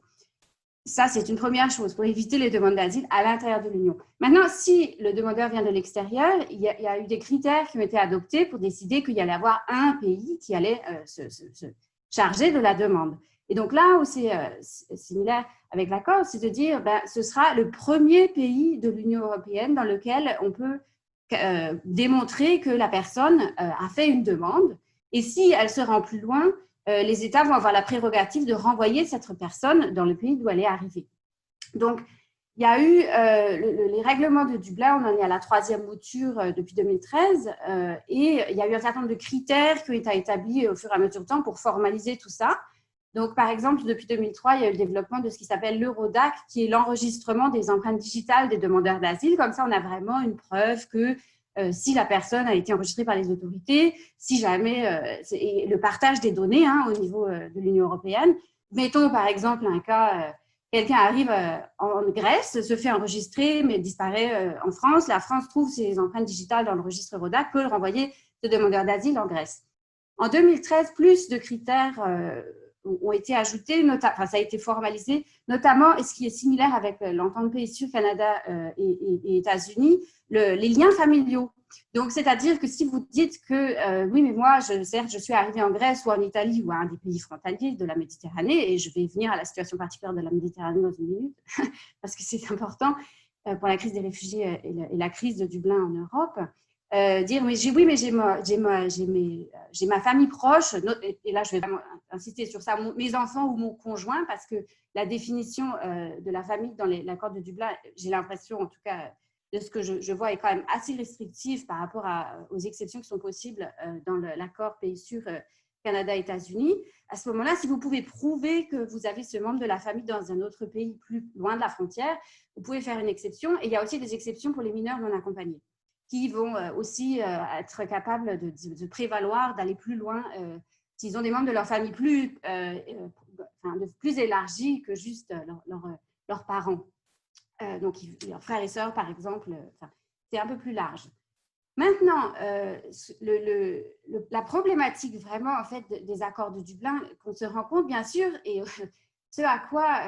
Ça, c'est une première chose pour éviter les demandes d'asile à l'intérieur de l'Union. Maintenant, si le demandeur vient de l'extérieur, il y a eu des critères qui ont été adoptés pour décider qu'il y allait avoir un pays qui allait se charger de la demande. Et donc là où c'est similaire avec l'accord, c'est de dire ce sera le premier pays de l'Union européenne dans lequel on peut démontrer que la personne a fait une demande. Et si elle se rend plus loin, les États vont avoir la prérogative de renvoyer cette personne dans le pays d'où elle est arrivée. Donc, il y a eu les règlements de Dublin, on en est à la 3e mouture depuis 2013, et il y a eu un certain nombre de critères qui ont été établis au fur et à mesure du temps pour formaliser tout ça. Donc, par exemple, depuis 2003, il y a eu le développement de ce qui s'appelle l'Eurodac, qui est l'enregistrement des empreintes digitales des demandeurs d'asile. Comme ça, on a vraiment une preuve que si la personne a été enregistrée par les autorités, si jamais, et le partage des données au niveau de l'Union européenne. Mettons par exemple un cas, quelqu'un arrive en Grèce, se fait enregistrer, mais disparaît en France. La France trouve ses empreintes digitales dans le registre Eurodac, peut le renvoyer ce demandeur d'asile en Grèce. En 2013, plus de critères ont été ajoutés, ça a été formalisé, notamment, et ce qui est similaire avec l'entente pays sûr Canada et États-Unis, les liens familiaux. Donc, c'est-à-dire que si vous dites que oui, mais moi, certes, je suis arrivée en Grèce ou en Italie ou à un des pays frontaliers de la Méditerranée, et je vais venir à la situation particulière de la Méditerranée dans une minute, parce que c'est important pour la crise des réfugiés et la crise de Dublin en Europe. Dire mais j'ai ma famille proche, et là je vais vraiment insister sur ça, mes enfants ou mon conjoint, parce que la définition de la famille dans l'accord de Dublin, j'ai l'impression en tout cas de ce que je vois est quand même assez restrictive par rapport aux exceptions qui sont possibles dans l'accord pays sûr Canada-États-Unis. À ce moment-là, si vous pouvez prouver que vous avez ce membre de la famille dans un autre pays plus loin de la frontière, vous pouvez faire une exception. Et il y a aussi des exceptions pour les mineurs non accompagnés, qui vont aussi être capables de prévaloir, d'aller plus loin, s'ils ont des membres de leur famille plus élargis que juste leurs parents. Donc, leurs frères et sœurs, par exemple, c'est un peu plus large. Maintenant, la problématique vraiment en fait, des accords de Dublin, qu'on se rend compte, bien sûr, et ce à quoi...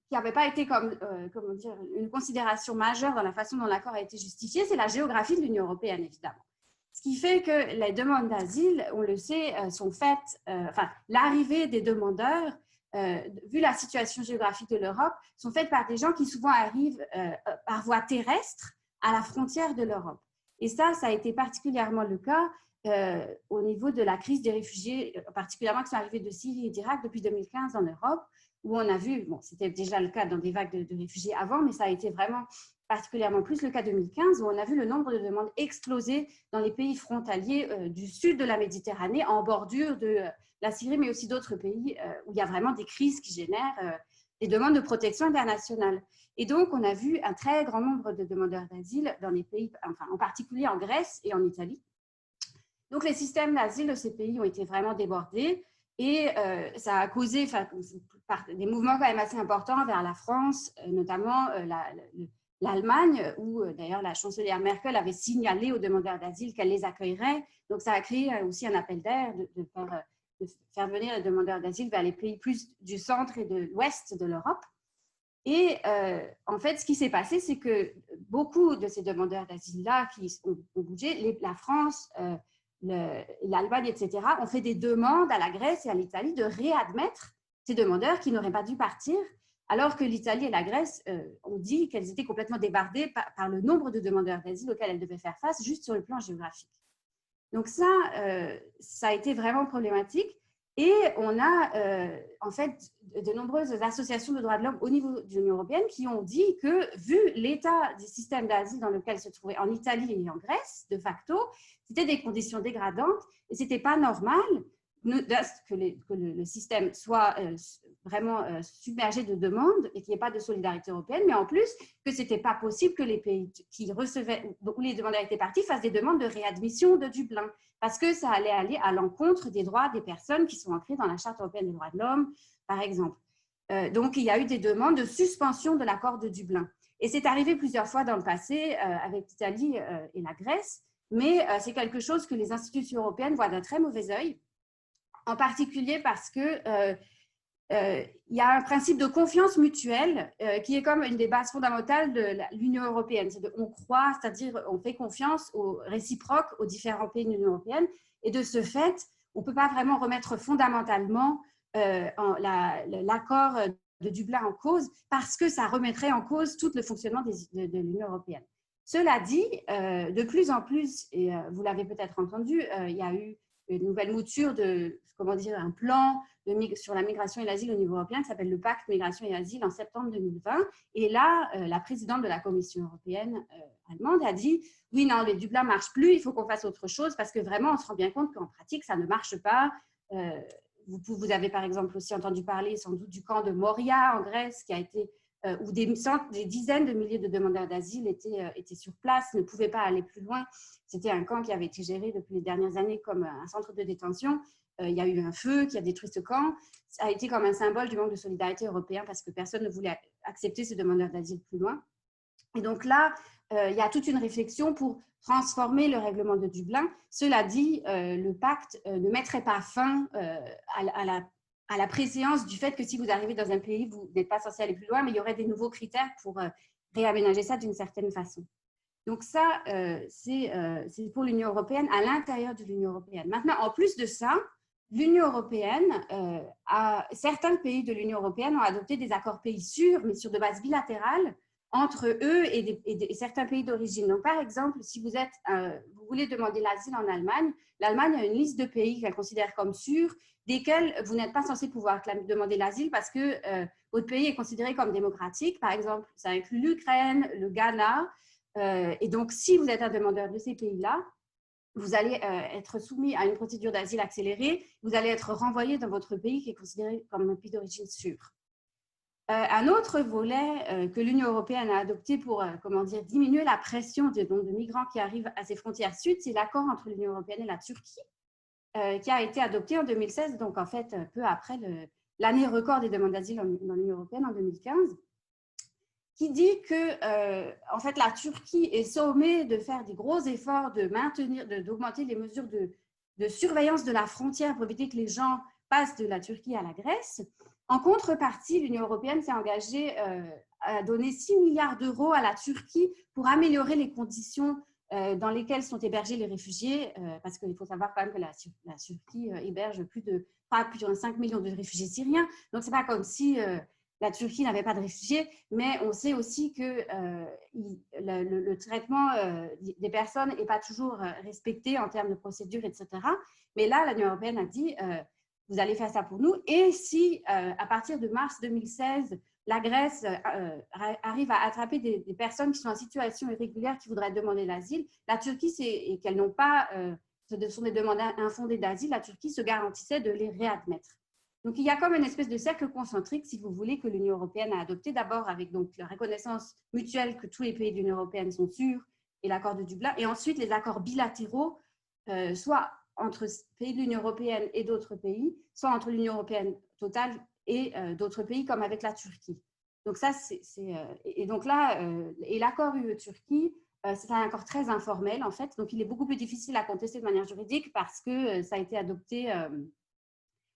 qui n'avait pas été comment dire, une considération majeure dans la façon dont l'accord a été justifié, c'est la géographie de l'Union européenne, évidemment. Ce qui fait que les demandes d'asile, on le sait, sont faites, l'arrivée des demandeurs, vu la situation géographique de l'Europe, sont faites par des gens qui souvent arrivent par voie terrestre à la frontière de l'Europe. Et ça a été particulièrement le cas au niveau de la crise des réfugiés, particulièrement qui sont arrivés de Syrie et d'Irak depuis 2015 en Europe, où on a vu, bon, c'était déjà le cas dans des vagues de réfugiés avant, mais ça a été vraiment particulièrement plus le cas 2015, où on a vu le nombre de demandes exploser dans les pays frontaliers du sud de la Méditerranée, en bordure de la Syrie, mais aussi d'autres pays où il y a vraiment des crises qui génèrent des demandes de protection internationale. Et donc, on a vu un très grand nombre de demandeurs d'asile dans les pays, en particulier en Grèce et en Italie. Donc, les systèmes d'asile de ces pays ont été vraiment débordés. Et ça a causé des mouvements quand même assez importants vers la France, notamment l'Allemagne, où d'ailleurs la chancelière Merkel avait signalé aux demandeurs d'asile qu'elle les accueillerait. Donc ça a créé aussi un appel d'air de faire venir les demandeurs d'asile vers les pays plus du centre et de l'ouest de l'Europe. Et en fait, ce qui s'est passé, c'est que beaucoup de ces demandeurs d'asile-là qui ont bougé, la France... l'Allemagne, etc., ont fait des demandes à la Grèce et à l'Italie de réadmettre ces demandeurs qui n'auraient pas dû partir, alors que l'Italie et la Grèce ont dit qu'elles étaient complètement débordées par le nombre de demandeurs d'asile auxquels elles devaient faire face, juste sur le plan géographique. Donc ça a été vraiment problématique. Et on a en fait de nombreuses associations de droits de l'homme au niveau de l'Union européenne qui ont dit que, vu l'état des systèmes d'asile dans lequel se trouvaient en Italie et en Grèce, de facto, c'était des conditions dégradantes et ce n'était pas normal que le système soit vraiment submergé de demandes et qu'il n'y ait pas de solidarité européenne, mais en plus que ce n'était pas possible que les pays qui recevaient, où les demandeurs étaient partis, fassent des demandes de réadmission de Dublin, parce que ça allait aller à l'encontre des droits des personnes qui sont ancrées dans la Charte européenne des droits de l'homme, par exemple. Donc, il y a eu des demandes de suspension de l'accord de Dublin. Et c'est arrivé plusieurs fois dans le passé avec l'Italie et la Grèce, mais c'est quelque chose que les institutions européennes voient d'un très mauvais œil, en particulier parce que il y a un principe de confiance mutuelle qui est comme une des bases fondamentales de l'Union européenne. On croit, c'est-à-dire on fait confiance réciproque aux différents pays de l'Union européenne. Et de ce fait, on ne peut pas vraiment remettre fondamentalement l'accord de Dublin en cause parce que ça remettrait en cause tout le fonctionnement de l'Union européenne. Cela dit, de plus en plus, et vous l'avez peut-être entendu, il y a eu une nouvelle mouture un plan sur la migration et l'asile au niveau européen qui s'appelle le Pacte Migration et Asile en septembre 2020. Et là, la présidente de la Commission européenne allemande a dit « Oui, non, le Dublin ne marche plus, il faut qu'on fasse autre chose parce que vraiment, on se rend bien compte qu'en pratique, ça ne marche pas. » Vous avez par exemple aussi entendu parler sans doute du camp de Moria en Grèce qui a été où des dizaines de milliers de demandeurs d'asile étaient sur place, ne pouvaient pas aller plus loin. C'était un camp qui avait été géré depuis les dernières années comme un centre de détention. Il y a eu un feu qui a détruit ce camp. Ça a été comme un symbole du manque de solidarité européen parce que personne ne voulait accepter ces demandeurs d'asile plus loin. Et donc là, il y a toute une réflexion pour transformer le règlement de Dublin. Cela dit, le pacte ne mettrait pas fin à la préséance du fait que si vous arrivez dans un pays, vous n'êtes pas censé aller plus loin, mais il y aurait des nouveaux critères pour réaménager ça d'une certaine façon. Donc ça, c'est pour l'Union européenne, à l'intérieur de l'Union européenne. Maintenant, en plus de ça, l'Union européenne, certains pays de l'Union européenne ont adopté des accords pays sûrs, mais sur de base bilatérale, entre eux et certains pays d'origine. Donc, par exemple, si vous voulez demander l'asile en Allemagne, l'Allemagne a une liste de pays qu'elle considère comme sûrs, desquels vous n'êtes pas censé pouvoir demander l'asile parce que votre pays est considéré comme démocratique. Par exemple, ça inclut l'Ukraine, le Ghana. Et donc, si vous êtes un demandeur de ces pays-là, vous allez être soumis à une procédure d'asile accélérée. Vous allez être renvoyé dans votre pays qui est considéré comme un pays d'origine sûr. Un autre volet que l'Union européenne a adopté pour diminuer la pression du nombre de migrants qui arrivent à ses frontières sud, c'est l'accord entre l'Union européenne et la Turquie, qui a été adopté en 2016, donc en fait peu après l'année record des demandes d'asile dans l'Union européenne en 2015, qui dit que en fait la Turquie est sommée de faire des gros efforts d'augmenter les mesures de surveillance de la frontière pour éviter que les gens passent de la Turquie à la Grèce. En contrepartie, l'Union européenne s'est engagée à donner 6 milliards d'euros à la Turquie pour améliorer les conditions dans lesquelles sont hébergés les réfugiés, parce qu'il faut savoir quand même que la Turquie héberge plus de 5 millions de réfugiés syriens. Donc, ce n'est pas comme si la Turquie n'avait pas de réfugiés, mais on sait aussi que le traitement des personnes n'est pas toujours respecté en termes de procédures, etc. Mais là, l'Union européenne a dit vous allez faire ça pour nous. Et si, à partir de mars 2016, la Grèce arrive à attraper des personnes qui sont en situation irrégulière, qui voudraient demander l'asile, la Turquie, et qu'elles n'ont pas, ce sont des demandes infondées d'asile, la Turquie se garantissait de les réadmettre. Donc, il y a comme une espèce de cercle concentrique, si vous voulez, que l'Union européenne a adopté, d'abord avec donc, la reconnaissance mutuelle que tous les pays de l'Union européenne sont sûrs, et l'accord de Dublin, et ensuite les accords bilatéraux, soit entre pays de l'Union européenne et d'autres pays, soit entre l'Union européenne totale et d'autres pays, comme avec la Turquie. Donc ça, et donc là, et l'accord UE-Turquie, c'est un accord très informel, en fait, donc il est beaucoup plus difficile à contester de manière juridique parce que ça a été adopté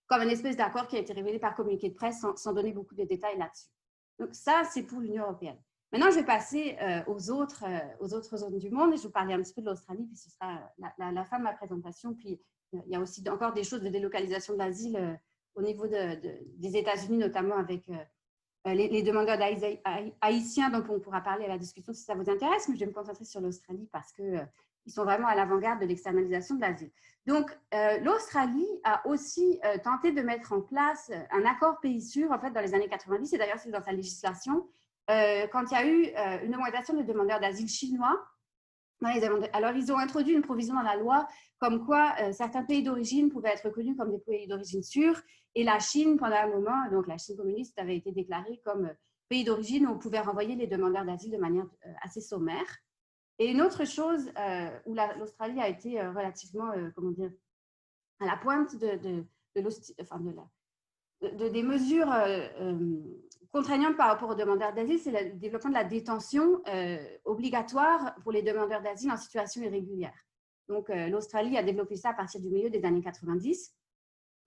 comme une espèce d'accord qui a été révélé par communiqué de presse sans donner beaucoup de détails là-dessus. Donc ça, c'est pour l'Union européenne. Maintenant, je vais passer aux autres zones du monde et je vais vous parler un petit peu de l'Australie, puis ce sera la fin de ma présentation. Puis il y a aussi encore des choses de délocalisation de l'asile au niveau des États-Unis, notamment avec les demandeurs haïtiens, donc on pourra parler à la discussion si ça vous intéresse, mais je vais me concentrer sur l'Australie parce que Ils sont vraiment à l'avant-garde de l'externalisation de l'asile. Donc, l'Australie a aussi tenté de mettre en place un accord pays sûr, en fait, dans les années 90, et d'ailleurs, c'est dans sa législation, quand il y a eu une augmentation des demandeurs d'asile chinois. Alors, ils ont introduit une provision dans la loi comme quoi certains pays d'origine pouvaient être reconnus comme des pays d'origine sûrs, et la Chine, pendant un moment, donc la Chine communiste avait été déclarée comme pays d'origine où on pouvait renvoyer les demandeurs d'asile de manière assez sommaire. Et une autre chose où l'Australie a été relativement, comment dire, à la pointe des mesures contraignantes par rapport aux demandeurs d'asile, c'est le développement de la détention obligatoire pour les demandeurs d'asile en situation irrégulière. Donc, l'Australie a développé ça à partir du milieu des années 90,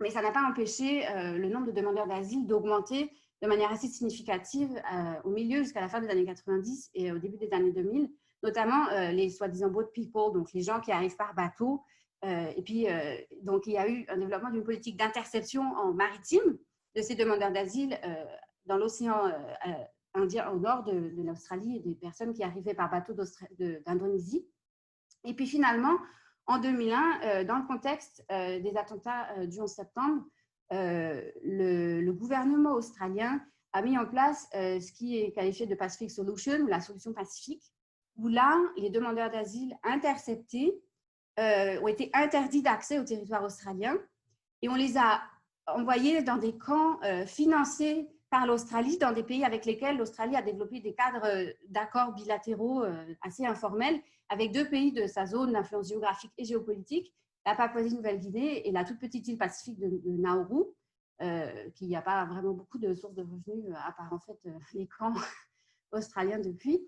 mais ça n'a pas empêché le nombre de demandeurs d'asile d'augmenter de manière assez significative au milieu jusqu'à la fin des années 90 et au début des années 2000, notamment les soi-disant boat people, donc les gens qui arrivent par bateau. Et puis, donc, il y a eu un développement d'une politique d'interception en maritime de ces demandeurs d'asile dans l'océan Indien au nord de l'Australie et des personnes qui arrivaient par bateau d'Indonésie. Et puis finalement, en 2001, dans le contexte des attentats du 11 septembre, le gouvernement australien a mis en place ce qui est qualifié de Pacific Solution, ou la solution pacifique, où là, les demandeurs d'asile interceptés ont été interdits d'accès au territoire australien et on les a envoyés dans des camps financés par l'Australie, dans des pays avec lesquels l'Australie a développé des cadres d'accords bilatéraux assez informels avec deux pays de sa zone d'influence géographique et géopolitique, la Papouasie-Nouvelle-Guinée et la toute petite île pacifique de Nauru, qui n'a pas vraiment beaucoup de sources de revenus, à part en fait les camps australiens depuis.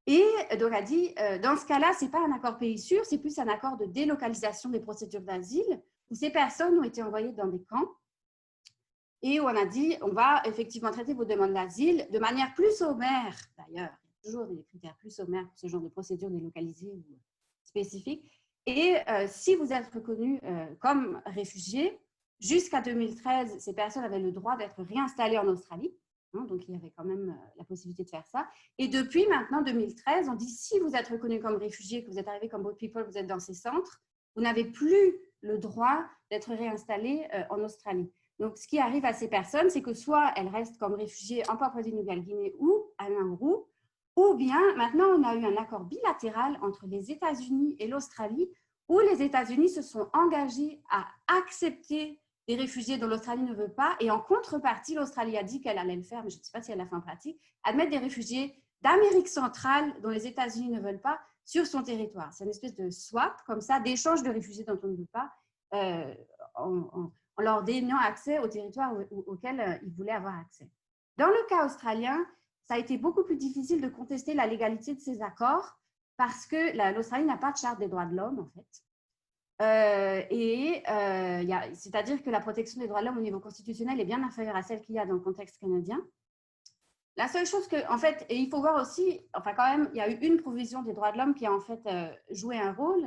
Et donc, a dit, dans ce cas-là, ce n'est pas un accord pays sûr, c'est plus un accord de délocalisation des procédures d'asile, où ces personnes ont été envoyées dans des camps, et où on a dit, on va effectivement traiter vos demandes d'asile de manière plus sommaire, d'ailleurs, il y a toujours des critères plus sommaires pour ce genre de procédures délocalisées ou spécifiques, et si vous êtes reconnu comme réfugié, jusqu'à 2013, ces personnes avaient le droit d'être réinstallées en Australie. Donc, il y avait quand même la possibilité de faire ça. Et depuis maintenant, 2013, on dit si vous êtes reconnu comme réfugié, que vous êtes arrivé comme boat people, vous êtes dans ces centres, vous n'avez plus le droit d'être réinstallé en Australie. Donc, ce qui arrive à ces personnes, c'est que soit elles restent comme réfugiées en Papouasie-Nouvelle-Guinée ou à Nauru, ou bien maintenant, on a eu un accord bilatéral entre les États-Unis et l'Australie, où les États-Unis se sont engagés à accepter des réfugiés dont l'Australie ne veut pas, et en contrepartie, l'Australie a dit qu'elle allait le faire, mais je ne sais pas si elle l'a fait en pratique, admettre des réfugiés d'Amérique centrale dont les États-Unis ne veulent pas sur son territoire. C'est une espèce de swap, comme ça, d'échange de réfugiés dont on ne veut pas, en leur donnant accès au territoire auquel ils voulaient avoir accès. Dans le cas australien, ça a été beaucoup plus difficile de contester la légalité de ces accords parce que l'Australie n'a pas de charte des droits de l'homme, en fait. C'est-à-dire que la protection des droits de l'homme au niveau constitutionnel est bien inférieure à celle qu'il y a dans le contexte canadien. La seule chose que, en fait, et il faut voir aussi, enfin quand même, il y a eu une provision des droits de l'homme qui a en fait joué un rôle.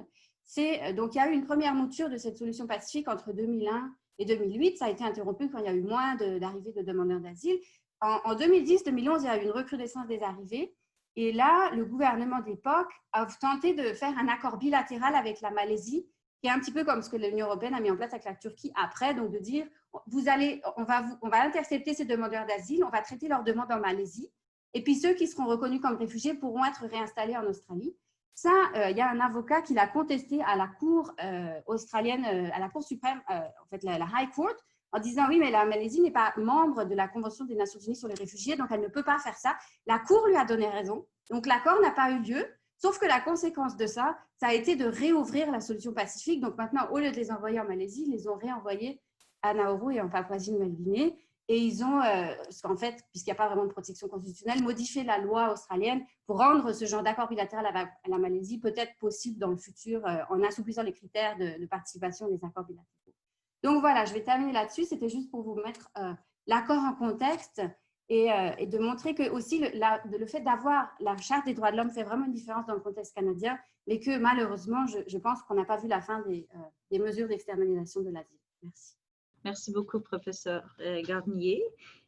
Donc il y a eu une première mouture de cette solution pacifique entre 2001 et 2008. Ça a été interrompu quand il y a eu moins d'arrivées de demandeurs d'asile. En 2010-2011, il y a eu une recrudescence des arrivées. Et là, le gouvernement d'époque a tenté de faire un accord bilatéral avec la Malaisie, qui est un petit peu comme ce que l'Union européenne a mis en place avec la Turquie après, donc de dire, on va intercepter ces demandeurs d'asile, on va traiter leurs demandes en Malaisie, et puis ceux qui seront reconnus comme réfugiés pourront être réinstallés en Australie. Ça, il y a un avocat qui l'a contesté à la Cour australienne, à la Cour suprême, en fait la High Court, en disant oui, mais la Malaisie n'est pas membre de la Convention des Nations Unies sur les réfugiés, donc elle ne peut pas faire ça. La Cour lui a donné raison, donc l'accord n'a pas eu lieu. Sauf que la conséquence de ça, ça a été de réouvrir la solution pacifique. Donc maintenant, au lieu de les envoyer en Malaisie, ils les ont réenvoyés à Nauru et en Papouasie-Nouvelle-Guinée. Et ils ont, en fait, puisqu'il n'y a pas vraiment de protection constitutionnelle, modifié la loi australienne pour rendre ce genre d'accord bilatéral à la Malaisie peut-être possible dans le futur en assouplissant les critères de participation des accords bilatéraux. Donc voilà, je vais terminer là-dessus. C'était juste pour vous mettre l'accord en contexte. Et de montrer que aussi le fait d'avoir la Charte des droits de l'homme fait vraiment une différence dans le contexte canadien, mais que malheureusement, je pense qu'on n'a pas vu la fin des mesures d'externalisation de l'asile. Merci. Merci beaucoup, professeur Garnier.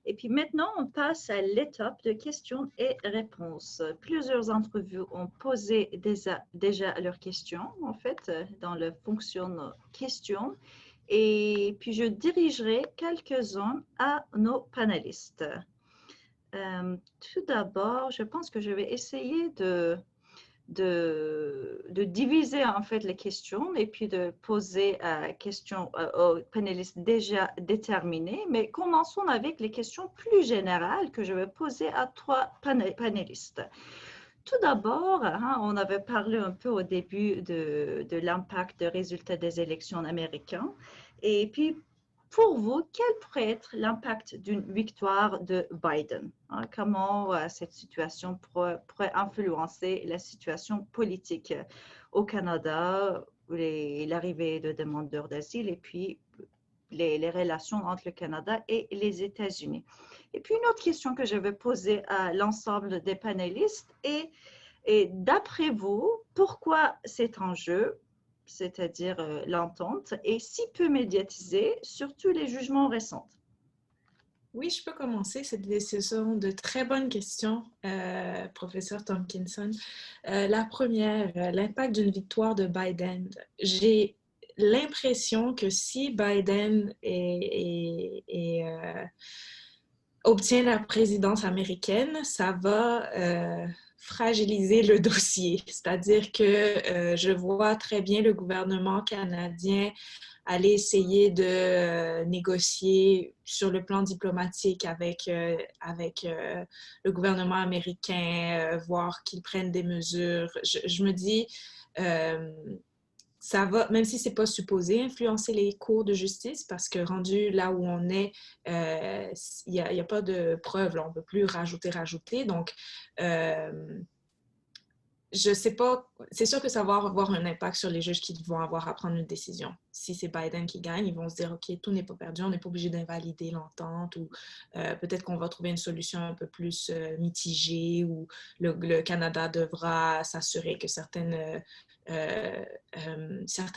Et puis maintenant, on passe à l'étape de questions et réponses. Plusieurs d'entre vous ont posé déjà leurs questions, en fait, dans le fonction questions. Et puis, je dirigerai quelques-uns à nos panélistes. Tout d'abord, je pense que je vais essayer de diviser en fait les questions et puis de poser questions aux panélistes déjà déterminés. Mais commençons avec les questions plus générales que je vais poser à 3 panélistes. Tout d'abord, on avait parlé un peu au début de l'impact des résultats des élections américaines. Et puis, pour vous, quel pourrait être l'impact d'une victoire de Biden? Comment cette situation pourrait influencer la situation politique au Canada, l'arrivée de demandeurs d'asile et puis les relations entre le Canada et les États-Unis? Et puis, une autre question que je vais poser à l'ensemble des panélistes est, d'après vous, pourquoi cet enjeu, c'est-à-dire l'entente, est si peu médiatisé, surtout les jugements récents? Oui, je peux commencer. Ce sont de très bonnes questions, professeur Tompkinson. La première, l'impact d'une victoire de Biden. J'ai l'impression que si Biden obtient la présidence américaine, ça va fragiliser le dossier. C'est-à-dire que je vois très bien le gouvernement canadien aller essayer de négocier sur le plan diplomatique avec le gouvernement américain, voir qu'ils prennent des mesures. Je me dis, ça va, même si c'est pas supposé influencer les cours de justice, parce que rendu là où on est, il y a pas de preuves, là, on peut plus rajouter. Donc, je sais pas, c'est sûr que ça va avoir un impact sur les juges qui vont avoir à prendre une décision. Si c'est Biden qui gagne, ils vont se dire, OK, tout n'est pas perdu, on n'est pas obligé d'invalider l'entente, ou peut-être qu'on va trouver une solution un peu plus mitigée, ou le Canada devra s'assurer que certains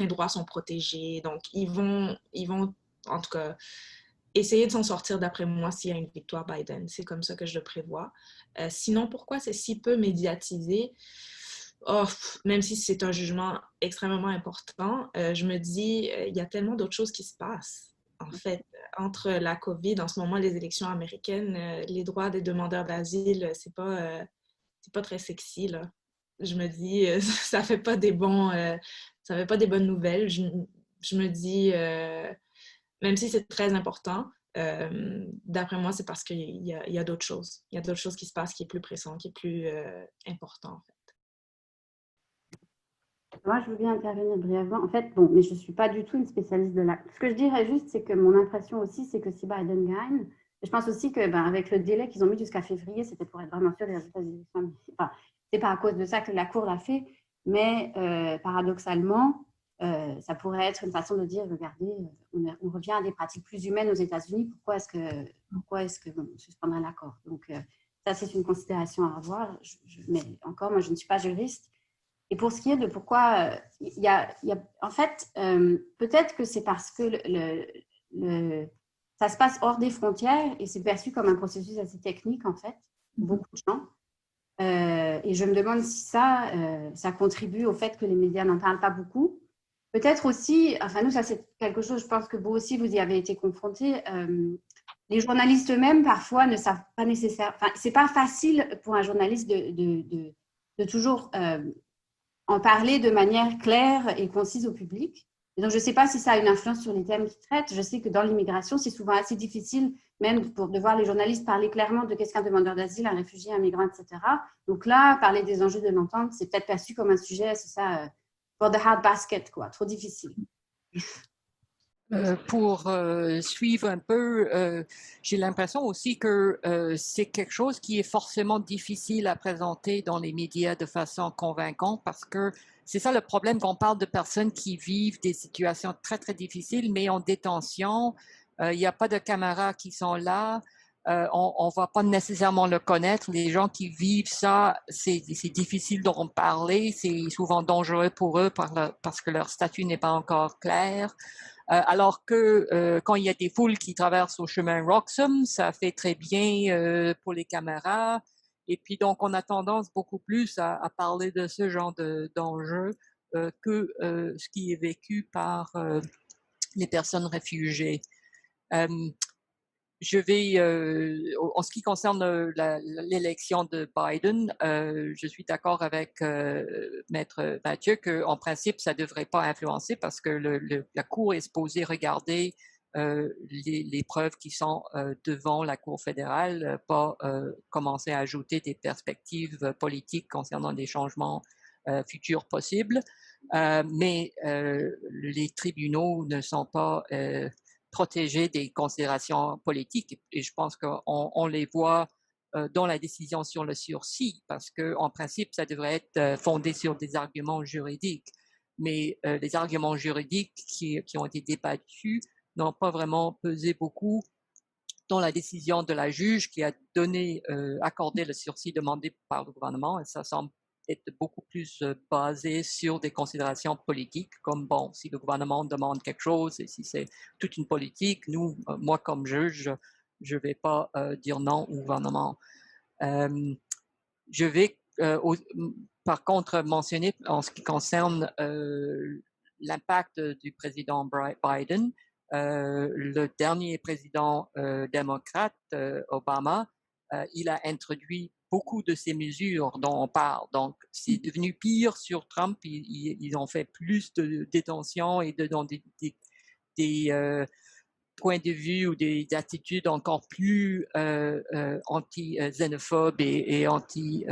droits sont protégés. Donc, ils vont, en tout cas, essayer de s'en sortir, d'après moi, s'il y a une victoire Biden. C'est comme ça que je le prévois. Sinon, pourquoi c'est si peu médiatisé? Oh, même si c'est un jugement extrêmement important, je me dis, il y a tellement d'autres choses qui se passent. En fait, entre la COVID, en ce moment, les élections américaines, les droits des demandeurs d'asile, c'est pas très sexy, là. Je me dis, ça fait pas ça fait pas des bonnes nouvelles. Je me dis, même si c'est très important, d'après moi, c'est parce qu'il y a d'autres choses. Il y a d'autres choses qui se passent qui est plus pressant, qui est plus important, en fait. Moi, je veux bien intervenir brièvement. En fait, bon, mais je ne suis pas du tout une spécialiste de la... Ce que je dirais juste, c'est que mon impression aussi, c'est que si Biden gagne, je pense aussi que, avec le délai qu'ils ont mis jusqu'à février, c'était pour être vraiment sûr des résultats des élections. Enfin, c'est pas à cause de ça que la Cour l'a fait, mais paradoxalement, ça pourrait être une façon de dire, regardez, on revient à des pratiques plus humaines aux États-Unis, pourquoi est-ce que on suspendrait l'accord? Donc, ça, c'est une considération à avoir. Mais encore, moi, je ne suis pas juriste. Et pour ce qui est de pourquoi, en fait, peut-être que c'est parce que ça se passe hors des frontières et c'est perçu comme un processus assez technique, en fait, pour beaucoup de gens. Et je me demande si ça contribue au fait que les médias n'en parlent pas beaucoup. Peut-être aussi, enfin nous, ça c'est quelque chose, je pense que vous aussi, vous y avez été confrontés. Les journalistes eux-mêmes, parfois, ne savent pas nécessairement... Enfin, c'est pas facile pour un journaliste de toujours... en parler de manière claire et concise au public. Et donc, je ne sais pas si ça a une influence sur les thèmes qu'ils traitent. Je sais que dans l'immigration, c'est souvent assez difficile, même de voir les journalistes parler clairement de qu'est-ce qu'un demandeur d'asile, un réfugié, un migrant, etc. Donc là, parler des enjeux de l'entente, c'est peut-être perçu comme un sujet, c'est ça, for the hard basket, quoi, trop difficile. Pour suivre un peu, j'ai l'impression aussi que c'est quelque chose qui est forcément difficile à présenter dans les médias de façon convaincante parce que c'est ça le problème qu'on parle de personnes qui vivent des situations très, très difficiles, mais en détention. Il n'y a pas de caméras qui sont là. on va pas nécessairement le connaître. Les gens qui vivent ça, c'est difficile d'en parler. C'est souvent dangereux pour eux parce que leur statut n'est pas encore clair. Alors que quand il y a des foules qui traversent au chemin Roxham, ça fait très bien pour les caméras. Et puis donc, on a tendance beaucoup plus à parler de ce genre d'enjeux que ce qui est vécu par les personnes réfugiées. Je vais, en ce qui concerne l'élection de Biden, je suis d'accord avec Maître Mathieu qu'en principe, ça ne devrait pas influencer parce que la Cour est supposée regarder les preuves qui sont devant la Cour fédérale, pas commencer à ajouter des perspectives politiques concernant des changements futurs possibles. Mais les tribunaux ne sont pas protégés des considérations politiques. Et je pense qu'on les voit dans la décision sur le sursis, parce qu'en principe, ça devrait être fondé sur des arguments juridiques. Mais les arguments juridiques qui ont été débattus n'ont pas vraiment pesé beaucoup dans la décision de la juge qui a accordé le sursis demandé par le gouvernement. Et ça semble être beaucoup plus basé sur des considérations politiques, comme bon, si le gouvernement demande quelque chose et si c'est toute une politique, moi comme juge, je vais pas dire non au gouvernement. Je vais par contre mentionner en ce qui concerne l'impact du président Biden. Le dernier président démocrate, Obama, il a introduit beaucoup de ces mesures dont on parle. Donc, c'est devenu pire sur Trump. Ils ont fait plus de détention et dans des points de vue ou des attitudes encore plus anti-xénophobes et anti-droits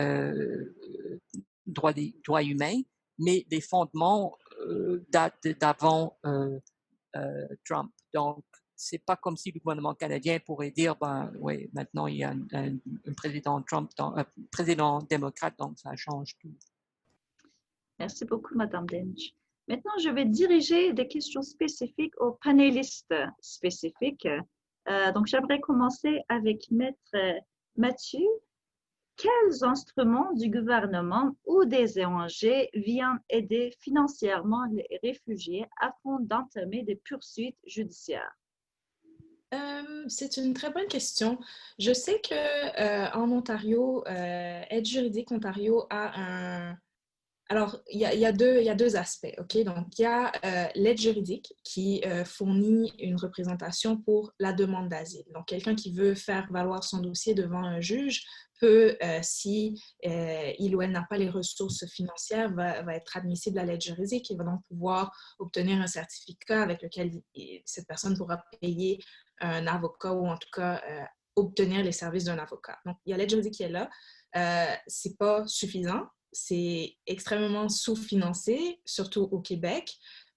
humains. Mais les fondements datent d'avant Trump. Donc, c'est pas comme si le gouvernement canadien pourrait dire, ben oui, maintenant il y a un président Trump, un président démocrate, donc ça change tout. Merci beaucoup, Madame Dench. Maintenant, je vais diriger des questions spécifiques aux panélistes spécifiques. Donc, j'aimerais commencer avec Maître Mathieu. Quels instruments du gouvernement ou des ONG viennent aider financièrement les réfugiés afin d'entamer des poursuites judiciaires? C'est une très bonne question. Je sais que en Ontario, Aide juridique Ontario a un... Alors, il y a deux aspects, OK? Donc, il y a l'aide juridique qui fournit une représentation pour la demande d'asile. Donc, quelqu'un qui veut faire valoir son dossier devant un juge peut, si il ou elle n'a pas les ressources financières, va être admissible à l'aide juridique et va donc pouvoir obtenir un certificat avec lequel cette personne pourra payer un avocat ou en tout cas obtenir les services d'un avocat. Donc, il y a l'aide juridique qui est là. C'est pas suffisant. C'est extrêmement sous-financé, surtout au Québec,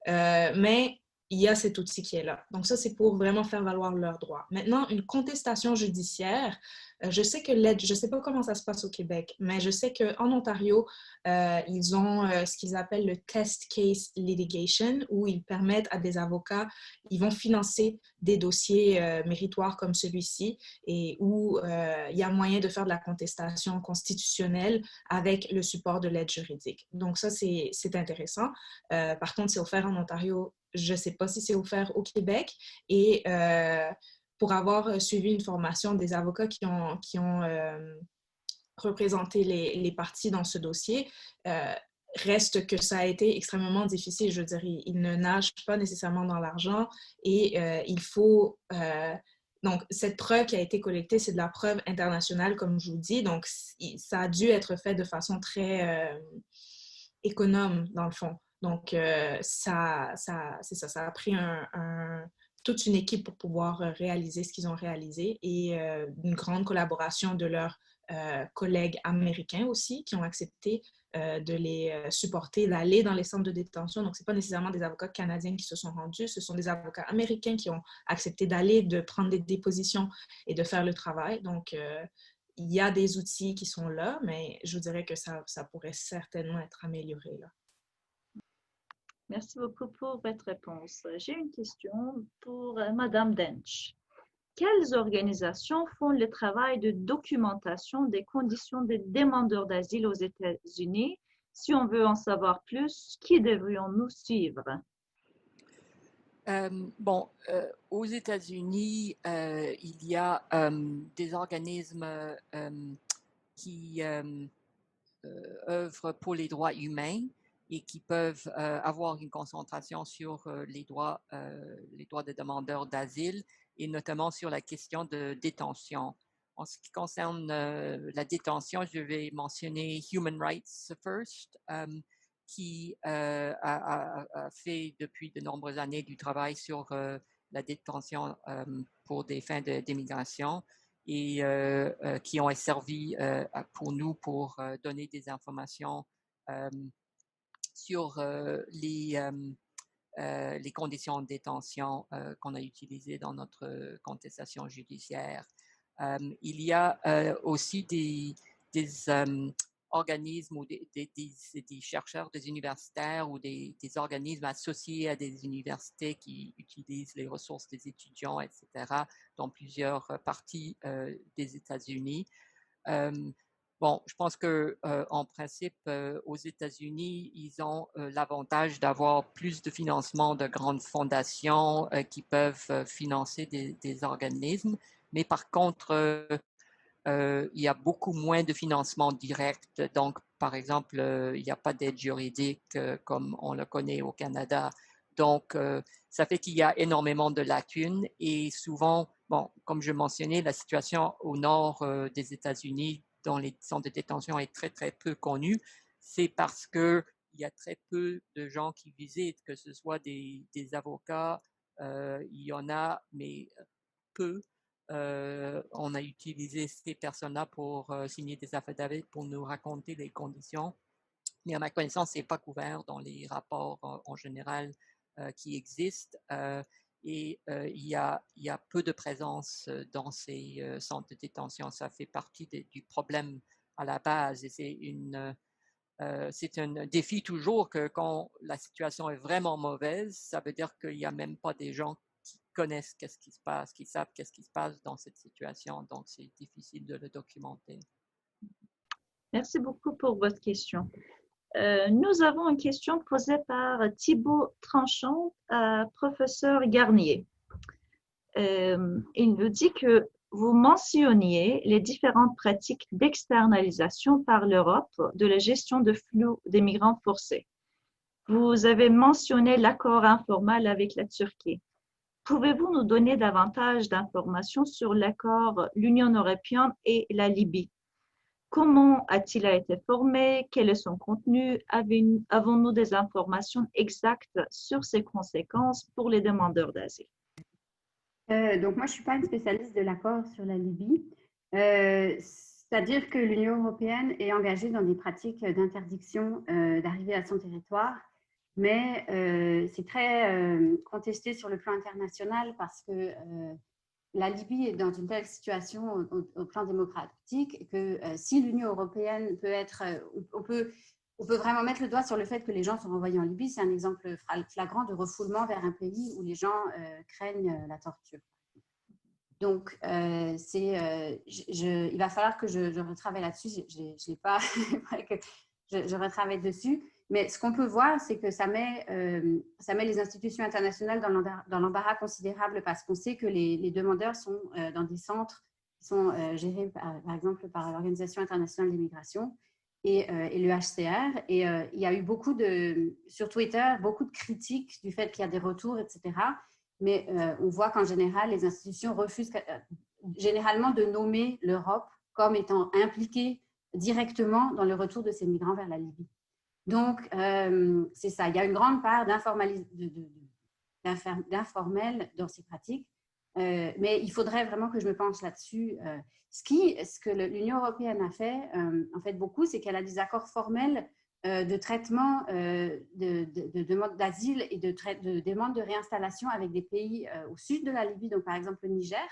mais il y a cet outil qui est là. Donc ça, c'est pour vraiment faire valoir leurs droits. Maintenant, une contestation judiciaire, je sais que l'aide, je ne sais pas comment ça se passe au Québec, mais je sais qu'en Ontario, ils ont ce qu'ils appellent le test case litigation, où ils permettent à des avocats, ils vont financer des dossiers méritoires comme celui-ci, et où il y a moyen de faire de la contestation constitutionnelle avec le support de l'aide juridique. Donc ça, c'est intéressant. Par contre, c'est offert en Ontario. Je ne sais pas si c'est offert au Québec. Et pour avoir suivi une formation des avocats qui ont représenté les parties dans ce dossier, reste que ça a été extrêmement difficile. Je veux dire, ils ne nagent pas nécessairement dans l'argent et il faut... donc, cette preuve qui a été collectée, c'est de la preuve internationale, comme je vous dis. Donc, ça a dû être fait de façon très économe, dans le fond. Donc, ça a pris toute une équipe pour pouvoir réaliser ce qu'ils ont réalisé et une grande collaboration de leurs collègues américains aussi qui ont accepté de les supporter, d'aller dans les centres de détention. Donc, ce n'est pas nécessairement des avocats canadiens qui se sont rendus, ce sont des avocats américains qui ont accepté d'aller, de prendre des dépositions et de faire le travail. Donc, il y a des outils qui sont là, mais je vous dirais que ça pourrait certainement être amélioré là. Merci beaucoup pour votre réponse. J'ai une question pour Madame Dench. quelles organisations font le travail de documentation des conditions des demandeurs d'asile aux États-Unis? Si on veut en savoir plus, qui devrions-nous suivre? Aux États-Unis, il y a des organismes qui œuvrent pour les droits humains et qui peuvent avoir une concentration sur les droits des demandeurs d'asile et notamment sur la question de détention. En ce qui concerne la détention, je vais mentionner Human Rights First, qui a fait depuis de nombreuses années du travail sur la détention pour des fins d'immigration et qui ont servi pour nous pour donner des informations sur les conditions de détention qu'on a utilisées dans notre contestation judiciaire. Il y a aussi des organismes ou des chercheurs, des universitaires ou des organismes associés à des universités qui utilisent les ressources des étudiants, etc., dans plusieurs parties des États-Unis. Je pense que en principe, aux États-Unis, ils ont l'avantage d'avoir plus de financement de grandes fondations qui peuvent financer des organismes, mais par contre, il y a beaucoup moins de financement direct. Donc, par exemple, il n'y a pas d'aide juridique comme on le connaît au Canada. Donc, ça fait qu'il y a énormément de lacunes et souvent, comme je mentionnais, la situation au nord des États-Unis dans les centres de détention est très, très peu connue. C'est parce qu'il y a très peu de gens qui visitent, que ce soit des avocats, il y en a, mais peu. On a utilisé ces personnes-là pour signer des affidavits pour nous raconter les conditions. Mais à ma connaissance, ce n'est pas couvert dans les rapports en général qui existent. Et il y a peu de présence dans ces centres de détention. Ça fait partie du problème à la base. Et c'est un défi toujours que quand la situation est vraiment mauvaise, ça veut dire qu'il n'y a même pas des gens qui connaissent qu'est-ce qui se passe, qui savent qu'est-ce qui se passe dans cette situation. Donc, c'est difficile de le documenter. Merci beaucoup pour votre question. Nous avons une question posée par Thibaut Tranchant à professeur Garnier. Il nous dit que vous mentionniez les différentes pratiques d'externalisation par l'Europe de la gestion de flux des migrants forcés. Vous avez mentionné l'accord informel avec la Turquie. Pouvez-vous nous donner davantage d'informations sur l'accord l'Union européenne et la Libye? Comment a-t-il été formé? Quel est son contenu? Avons-nous des informations exactes sur ses conséquences pour les demandeurs d'asile? Donc, moi, je ne suis pas une spécialiste de l'accord sur la Libye. C'est-à-dire que l'Union européenne est engagée dans des pratiques d'interdiction d'arriver à son territoire, mais c'est très contesté sur le plan international parce que la Libye est dans une telle situation au plan démocratique que si l'Union européenne peut être… on peut vraiment mettre le doigt sur le fait que les gens sont renvoyés en Libye. C'est un exemple flagrant de refoulement vers un pays où les gens craignent la torture. Donc, il va falloir que je retravaille là-dessus. Je n'ai pas… je retravaille dessus. Mais ce qu'on peut voir, c'est que ça met les institutions internationales dans l'embarras considérable parce qu'on sait que les demandeurs sont dans des centres qui sont gérés, par exemple, par l'Organisation internationale de l'immigration et le HCR. Et il y a eu sur Twitter, beaucoup de critiques du fait qu'il y a des retours, etc. Mais on voit qu'en général, les institutions refusent généralement de nommer l'Europe comme étant impliquée directement dans le retour de ces migrants vers la Libye. Donc, c'est ça. Il y a une grande part d'informel dans ces pratiques, mais il faudrait vraiment que je me penche là-dessus. Ce que l'Union européenne a fait, en fait, beaucoup, c'est qu'elle a des accords formels de traitement de demandes d'asile et de demandes de réinstallation avec des pays au sud de la Libye, donc par exemple le Niger.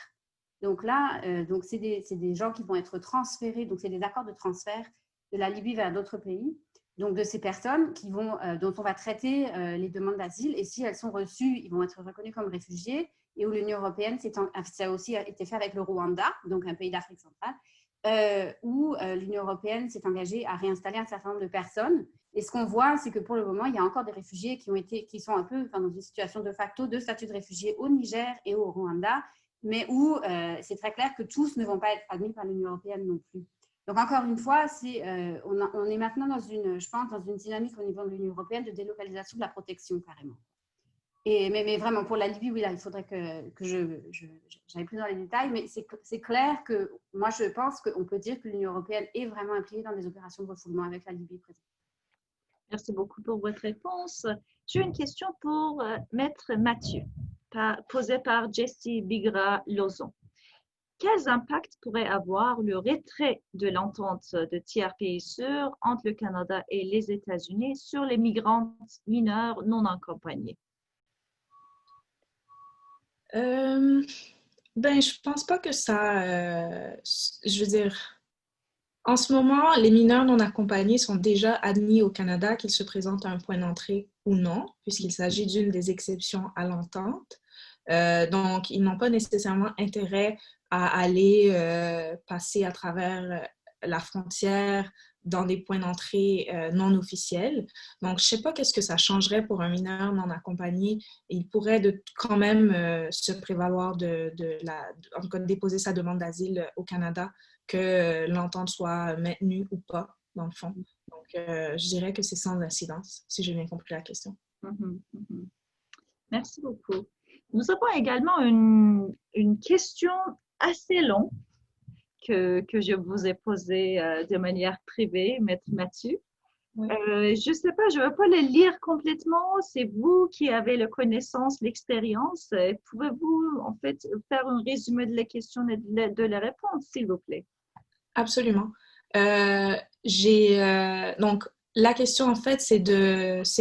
Donc là, c'est des gens qui vont être transférés, donc c'est des accords de transfert de la Libye vers d'autres pays. Donc, de ces personnes dont on va traiter les demandes d'asile et si elles sont reçues, ils vont être reconnus comme réfugiés et où l'Union européenne, ça a aussi été fait avec le Rwanda, donc un pays d'Afrique centrale, où l'Union européenne s'est engagée à réinstaller un certain nombre de personnes. Et ce qu'on voit, c'est que pour le moment, il y a encore des réfugiés qui sont un peu dans une situation de facto de statut de réfugié au Niger et au Rwanda, mais où c'est très clair que tous ne vont pas être admis par l'Union européenne non plus. Donc, encore une fois, on est maintenant je pense, dans une dynamique au niveau de l'Union européenne de délocalisation de la protection, carrément. Mais vraiment, pour la Libye, oui, là, il faudrait que j'aille plus dans les détails, mais c'est clair que moi, je pense qu'on peut dire que l'Union européenne est vraiment impliquée dans des opérations de refoulement avec la Libye présente. Merci beaucoup pour votre réponse. J'ai une question pour Maître Mathieu, posée par Jessie Bigra-Lozon. Quels impacts pourrait avoir le retrait de l'entente de tiers pays sûrs entre le Canada et les États-Unis sur les migrants mineurs non accompagnés? Je pense pas que ça, je veux dire, en ce moment, les mineurs non accompagnés sont déjà admis au Canada, qu'ils se présentent à un point d'entrée ou non, puisqu'il s'agit d'une des exceptions à l'entente. Donc, ils n'ont pas nécessairement intérêt à aller passer à travers la frontière dans des points d'entrée non officiels. Donc, je ne sais pas qu'est-ce que ça changerait pour un mineur non accompagné. Il pourrait quand même se prévaloir en tout cas, de déposer sa demande d'asile au Canada, que l'entente soit maintenue ou pas, dans le fond. Donc, je dirais que c'est sans incidence, si j'ai bien compris la question. Merci beaucoup. Nous avons également une question assez longue que je vous ai posée de manière privée, Maître Mathieu. Oui. Je ne sais pas, je ne veux pas le lire complètement. C'est vous qui avez la connaissance, l'expérience. Pouvez-vous, en fait, faire un résumé de la question et de la réponse, s'il vous plaît? Absolument. Donc, la question, en fait, c'est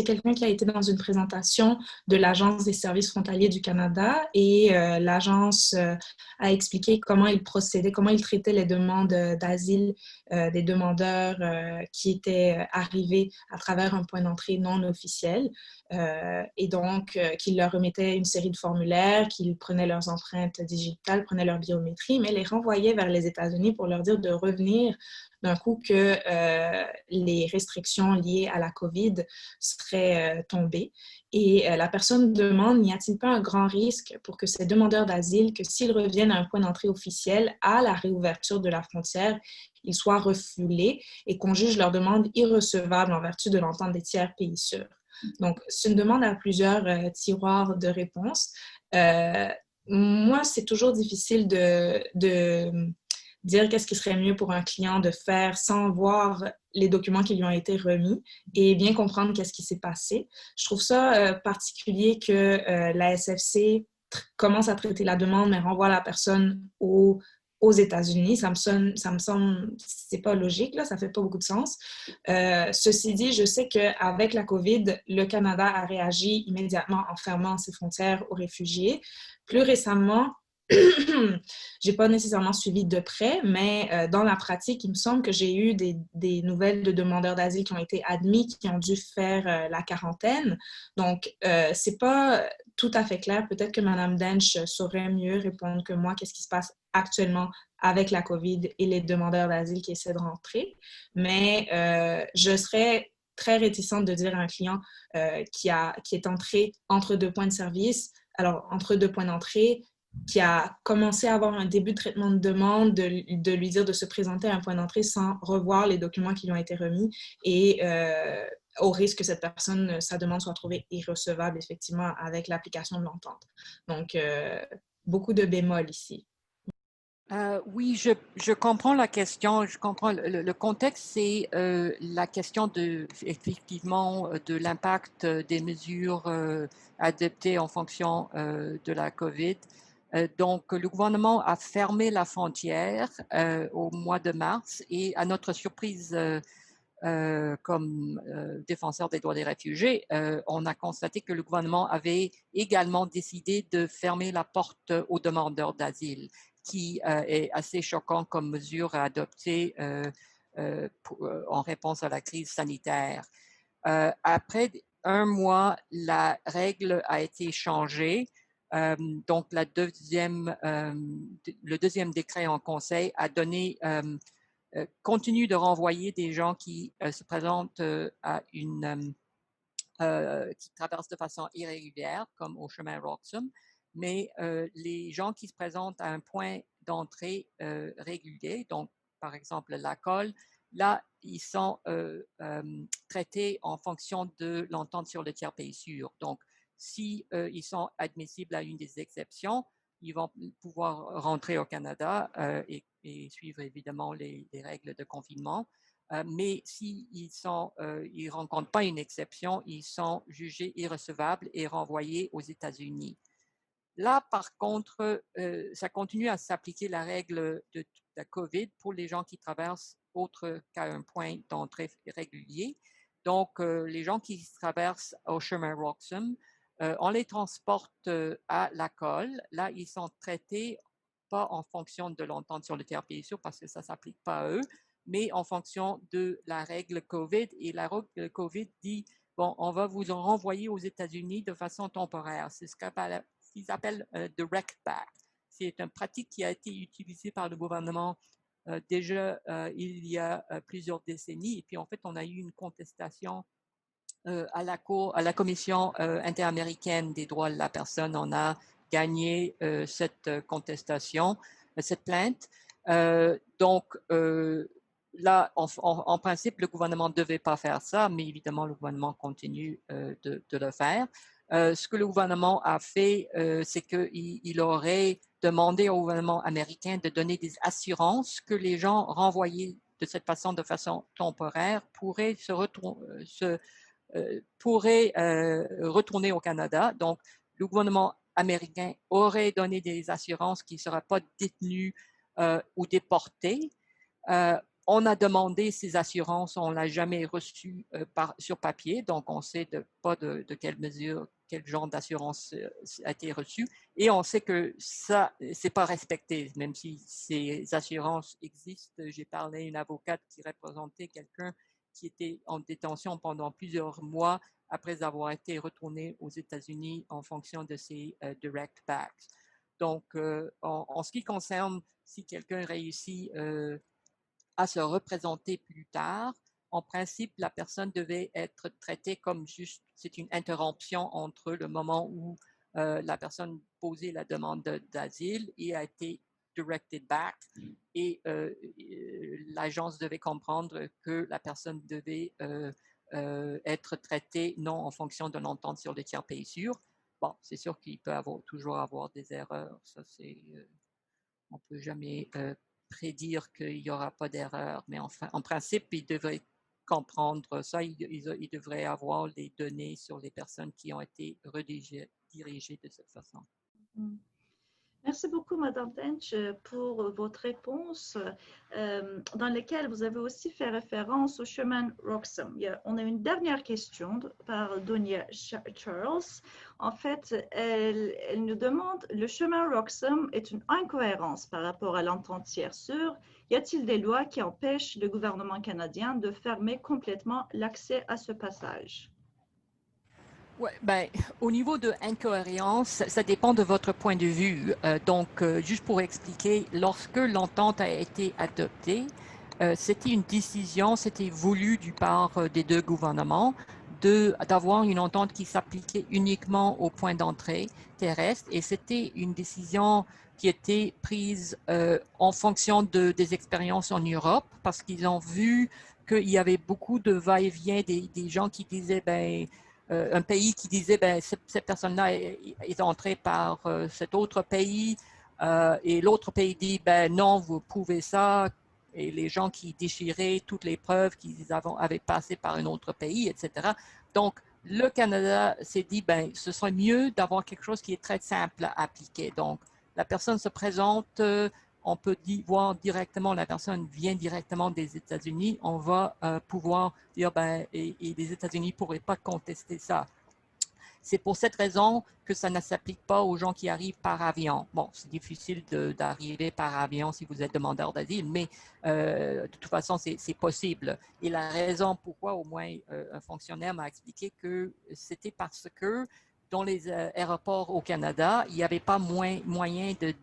quelqu'un qui a été dans une présentation de l'Agence des services frontaliers du Canada et l'agence a expliqué comment il procédait, comment il traitait les demandes d'asile des demandeurs qui étaient arrivés à travers un point d'entrée non officiel et donc qu'il leur remettait une série de formulaires, qu'ils prenaient leurs empreintes digitales, prenaient leur biométrie, mais les renvoyaient vers les États-Unis pour leur dire de revenir d'un coup que les restrictions liées à la COVID seraient tombées. Et la personne demande, n'y a-t-il pas un grand risque pour que ces demandeurs d'asile, que s'ils reviennent à un point d'entrée officiel à la réouverture de la frontière, ils soient refoulés et qu'on juge leur demande irrecevable en vertu de l'entente des tiers pays sûrs? Donc, c'est une demande à plusieurs tiroirs de réponses. Moi, c'est toujours difficile de dire qu'est-ce qui serait mieux pour un client de faire sans voir les documents qui lui ont été remis et bien comprendre qu'est-ce qui s'est passé. Je trouve ça particulier que la SFC commence à traiter la demande, mais renvoie la personne aux États-Unis. Ça me semble, c'est pas logique, là, ça fait pas beaucoup de sens. Ceci dit, je sais qu'avec la COVID, le Canada a réagi immédiatement en fermant ses frontières aux réfugiés. Plus récemment, j'ai pas nécessairement suivi de près, mais dans la pratique, il me semble que j'ai eu des nouvelles de demandeurs d'asile qui ont été admis, qui ont dû faire la quarantaine. Donc, c'est pas tout à fait clair. Peut-être que Mme Dench saurait mieux répondre que moi qu'est-ce qui se passe actuellement avec la COVID et les demandeurs d'asile qui essaient de rentrer. Mais je serais très réticente de dire à un client qui est entré entre deux points de service, alors entre deux points d'entrée, qui a commencé à avoir un début de traitement de demande, de lui dire de se présenter à un point d'entrée sans revoir les documents qui lui ont été remis et au risque que cette personne, sa demande soit trouvée irrecevable, effectivement, avec l'application de l'entente. Donc, beaucoup de bémols ici. Oui, je comprends la question. Je comprends le contexte, c'est la question effectivement de l'impact des mesures adoptées en fonction de la COVID. Donc, le gouvernement a fermé la frontière au mois de mars et à notre surprise, comme défenseur des droits des réfugiés, on a constaté que le gouvernement avait également décidé de fermer la porte aux demandeurs d'asile, qui est assez choquant comme mesure à adopter en réponse à la crise sanitaire. Après un mois, la règle a été changée. Donc, le deuxième décret en conseil a donné continue de renvoyer des gens qui se présentent qui traversent de façon irrégulière, comme au chemin Roxham, mais les gens qui se présentent à un point d'entrée régulier, donc par exemple la colle, là, ils sont traités en fonction de l'entente sur le tiers pays sûr. Donc, si ils sont admissibles à une des exceptions, ils vont pouvoir rentrer au Canada et suivre évidemment les règles de confinement. Mais s'ils ne rencontrent pas une exception, ils sont jugés irrecevables et renvoyés aux États-Unis. Là, par contre, ça continue à s'appliquer la règle de la COVID pour les gens qui traversent autre qu'à un point d'entrée régulier. Donc, les gens qui traversent au chemin Roxham, on les transporte à la colle. Là, ils sont traités pas en fonction de l'entente sur le tiers pays sûr parce que ça ne s'applique pas à eux, mais en fonction de la règle COVID. Et la règle COVID dit, bon, on va vous en renvoyer aux États-Unis de façon temporaire. C'est ce qu'ils appellent direct back. C'est une pratique qui a été utilisée par le gouvernement déjà il y a plusieurs décennies. Et puis, en fait, on a eu une contestation à la Commission interaméricaine des droits de la personne. On a gagné cette contestation, cette plainte. Donc, là, en principe, le gouvernement ne devait pas faire ça, mais évidemment, le gouvernement continue de le faire. Ce que le gouvernement a fait, c'est qu'il aurait demandé au gouvernement américain de donner des assurances que les gens renvoyés de cette façon, de façon temporaire, pourraient retourner au Canada. Donc, le gouvernement américain aurait donné des assurances qu'ils ne seraient pas détenus ou déportés. On a demandé ces assurances, on ne l'a jamais reçu sur papier, donc on sait pas de quelle mesure, quel genre d'assurance a été reçu, et on sait que ça, c'est pas respecté, même si ces assurances existent. J'ai parlé à une avocate qui représentait quelqu'un qui était en détention pendant plusieurs mois après avoir été retourné aux États-Unis en fonction de ces direct backs. Donc, en ce qui concerne si quelqu'un réussit à se représenter plus tard, en principe, la personne devait être traitée comme juste, c'est une interruption entre le moment où la personne posait la demande d'asile et a été directed back, et l'agence devait comprendre que la personne devait être traitée non en fonction de l'entente sur le tiers pays sûr. Bon, c'est sûr qu'il peut toujours avoir des erreurs, ça c'est, on ne peut jamais prédire qu'il n'y aura pas d'erreur, mais enfin, en principe, ils devraient comprendre ça, ils devraient avoir les données sur les personnes qui ont été redirigées de cette façon. Merci beaucoup, Madame Tench, pour votre réponse, dans laquelle vous avez aussi fait référence au chemin Roxham. On a une dernière question par Donia Charles. En fait, elle nous demande, le chemin Roxham est une incohérence par rapport à l'entente tiers sûr. Y a-t-il des lois qui empêchent le gouvernement canadien de fermer complètement l'accès à ce passage? Ouais, ben, au niveau de incohérence, ça dépend de votre point de vue. Donc, juste pour expliquer, lorsque l'entente a été adoptée, c'était une décision, c'était voulu du part des deux gouvernements d'avoir une entente qui s'appliquait uniquement au point d'entrée terrestre, et c'était une décision qui était prise en fonction des expériences en Europe, parce qu'ils ont vu qu'il y avait beaucoup de va-et-vient des gens qui disaient, ben, un pays qui disait, ben, cette personne-là est entrée par cet autre pays, et l'autre pays dit, ben non, vous prouvez ça, et les gens qui déchiraient toutes les preuves qu'ils avaient passées par un autre pays, etc. Donc, le Canada s'est dit, ben, ce serait mieux d'avoir quelque chose qui est très simple à appliquer. Donc, la personne se présente, on peut voir directement, la personne vient directement des États-Unis, on va pouvoir dire, ben, et les États-Unis ne pourraient pas contester ça. C'est pour cette raison que ça ne s'applique pas aux gens qui arrivent par avion. Bon, c'est difficile d'arriver par avion si vous êtes demandeur d'asile, mais de toute façon, c'est possible. Et la raison pourquoi, au moins, un fonctionnaire m'a expliqué que c'était parce que dans les aéroports au Canada, il n'y avait pas moyen de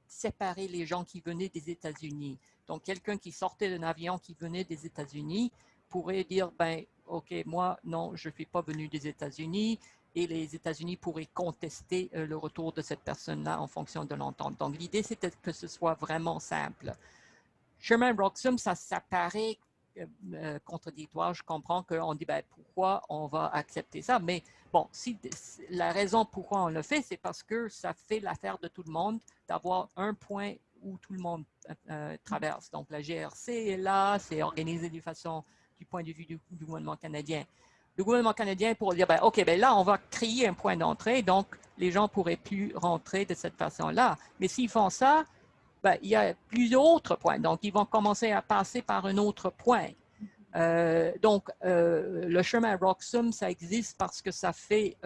séparer les gens qui venaient des États-Unis. Donc, quelqu'un qui sortait d'un avion qui venait des États-Unis pourrait dire, ben, OK, moi, non, je ne suis pas venu des États-Unis, et les États-Unis pourraient contester le retour de cette personne-là en fonction de l'entente. Donc, l'idée, c'était que ce soit vraiment simple. Sherman-Roxham, ça paraît contradictoire. Je comprends qu'on dit, ben, pourquoi on va accepter ça? Mais bon, la raison pourquoi on le fait, c'est parce que ça fait l'affaire de tout le monde d'avoir un point où tout le monde traverse. Donc, la GRC est là, c'est organisé du point de vue du gouvernement canadien. Le gouvernement canadien pourrait dire, ben, OK, ben là, on va créer un point d'entrée, donc les gens ne pourraient plus rentrer de cette façon-là. Mais s'ils font ça, ben, il y a plusieurs autres points. Donc, ils vont commencer à passer par un autre point. Donc, le chemin Roxham, ça existe parce que ça fait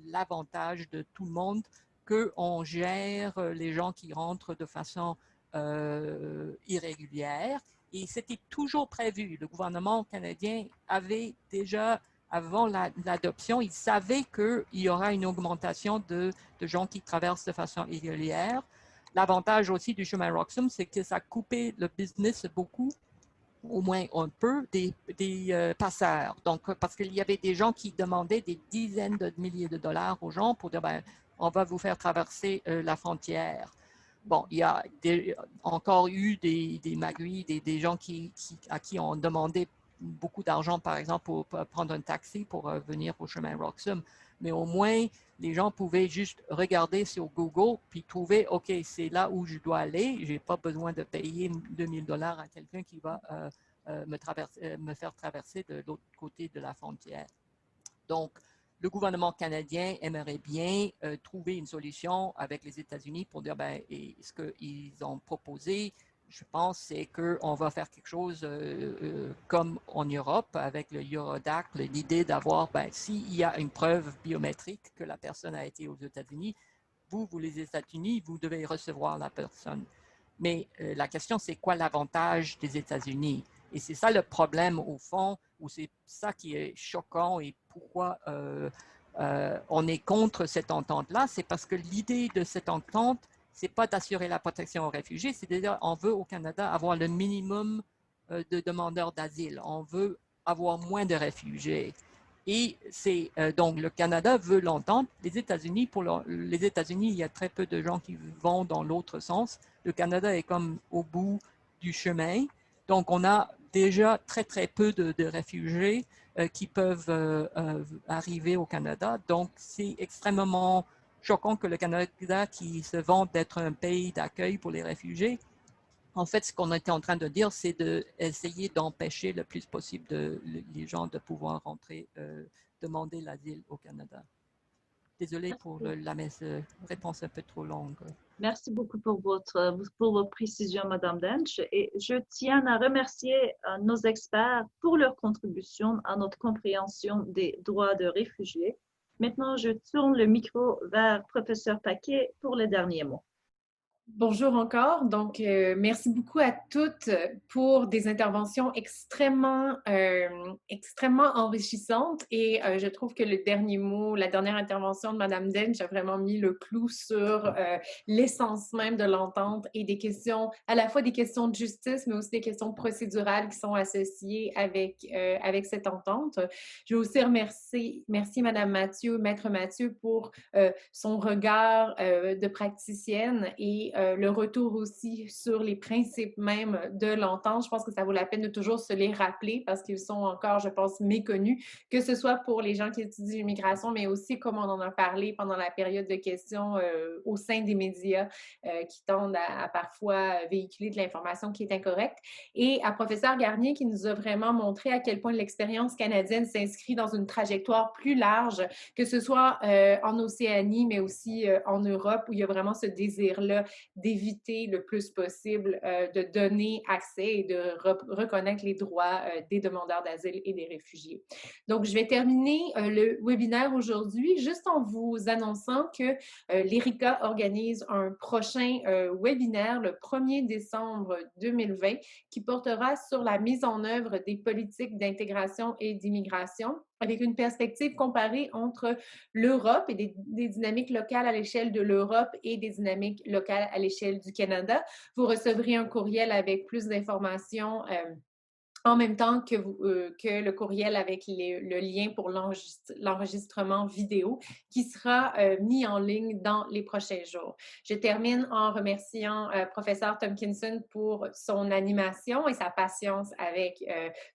l'avantage de tout le monde qu'on gère les gens qui rentrent de façon irrégulière. Et c'était toujours prévu. Le gouvernement canadien avait déjà, avant l'adoption, il savait qu'il y aura une augmentation de gens qui traversent de façon irrégulière. L'avantage aussi du chemin Roxham, c'est que ça a coupé le business beaucoup, au moins un peu, des passeurs. Donc, parce qu'il y avait des gens qui demandaient des dizaines de milliers de dollars aux gens pour dire, ben, on va vous faire traverser la frontière. Bon, il y a encore eu des magouilles, des gens à qui on demandait beaucoup d'argent, par exemple, pour prendre un taxi pour venir au chemin Roxham. Mais au moins, les gens pouvaient juste regarder sur Google puis trouver, OK, c'est là où je dois aller. Je n'ai pas besoin de payer 2000 dollars à quelqu'un qui va me faire traverser de l'autre côté de la frontière. Donc, le gouvernement canadien aimerait bien trouver une solution avec les États-Unis pour dire, ben, ce qu'ils ont proposé, je pense, c'est qu'on va faire quelque chose comme en Europe avec le Eurodac, l'idée d'avoir, ben, s'il y a une preuve biométrique que la personne a été aux États-Unis, vous les États-Unis, vous devez recevoir la personne. Mais la question, c'est quoi l'avantage des États-Unis? Et c'est ça le problème au fond, ou c'est ça qui est choquant et pourquoi on est contre cette entente-là, c'est parce que l'idée de cette entente, c'est pas d'assurer la protection aux réfugiés, c'est de dire on veut au Canada avoir le minimum de demandeurs d'asile, on veut avoir moins de réfugiés. Et c'est donc le Canada veut l'entente. Les États-Unis, les États-Unis, il y a très peu de gens qui vont dans l'autre sens. Le Canada est comme au bout du chemin. Donc, on a déjà très, très peu de réfugiés qui peuvent arriver au Canada. Donc, c'est extrêmement choquant que le Canada, qui se vante d'être un pays d'accueil pour les réfugiés, en fait, ce qu'on était en train de dire, c'est d'essayer d'empêcher le plus possible les gens de pouvoir rentrer, demander l'asile au Canada. Désolée pour la réponse un peu trop longue. Merci beaucoup pour vos précisions, Madame Dench. Et je tiens à remercier nos experts pour leur contribution à notre compréhension des droits de réfugiés. Maintenant, je tourne le micro vers Professeur Paquet pour les derniers mots. Bonjour encore. Donc, merci beaucoup à toutes pour des interventions extrêmement enrichissantes. Et je trouve que le dernier mot, la dernière intervention de Madame Dench a vraiment mis le clou sur l'essence même de l'entente et des questions, à la fois des questions de justice, mais aussi des questions procédurales qui sont associées avec cette entente. Je veux aussi remercier Madame Mathieu, Maître Mathieu, pour son regard de praticienne et le retour aussi sur les principes même de l'entente. Je pense que ça vaut la peine de toujours se les rappeler parce qu'ils sont encore, je pense, méconnus, que ce soit pour les gens qui étudient l'immigration, mais aussi comme on en a parlé pendant la période de questions au sein des médias qui tendent à parfois véhiculer de l'information qui est incorrecte. Et à professeur Garnier qui nous a vraiment montré à quel point l'expérience canadienne s'inscrit dans une trajectoire plus large, que ce soit en Océanie, mais aussi en Europe, où il y a vraiment ce désir-là d'éviter le plus possible de donner accès et de reconnaître les droits des demandeurs d'asile et des réfugiés. Donc, je vais terminer le webinaire aujourd'hui juste en vous annonçant que l'ERICA organise un prochain webinaire le 1er décembre 2020 qui portera sur la mise en œuvre des politiques d'intégration et d'immigration avec une perspective comparée entre l'Europe et des dynamiques locales à l'échelle de l'Europe et des dynamiques locales à l'échelle du Canada. Vous recevrez un courriel avec plus d'informations en même temps que le courriel avec le lien pour l'enregistrement vidéo qui sera mis en ligne dans les prochains jours. Je termine en remerciant professeur Tomkinson pour son animation et sa patience avec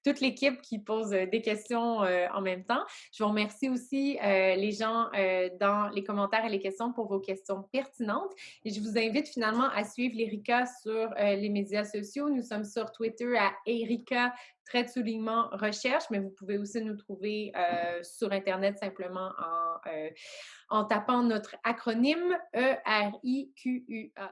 toute l'équipe qui pose des questions en même temps. Je vous remercie aussi les gens dans les commentaires et les questions pour vos questions pertinentes. Et je vous invite finalement à suivre l'Erika sur les médias sociaux. Nous sommes sur Twitter à Erika _recherche, mais vous pouvez aussi nous trouver sur Internet simplement en tapant notre acronyme ERIQUA.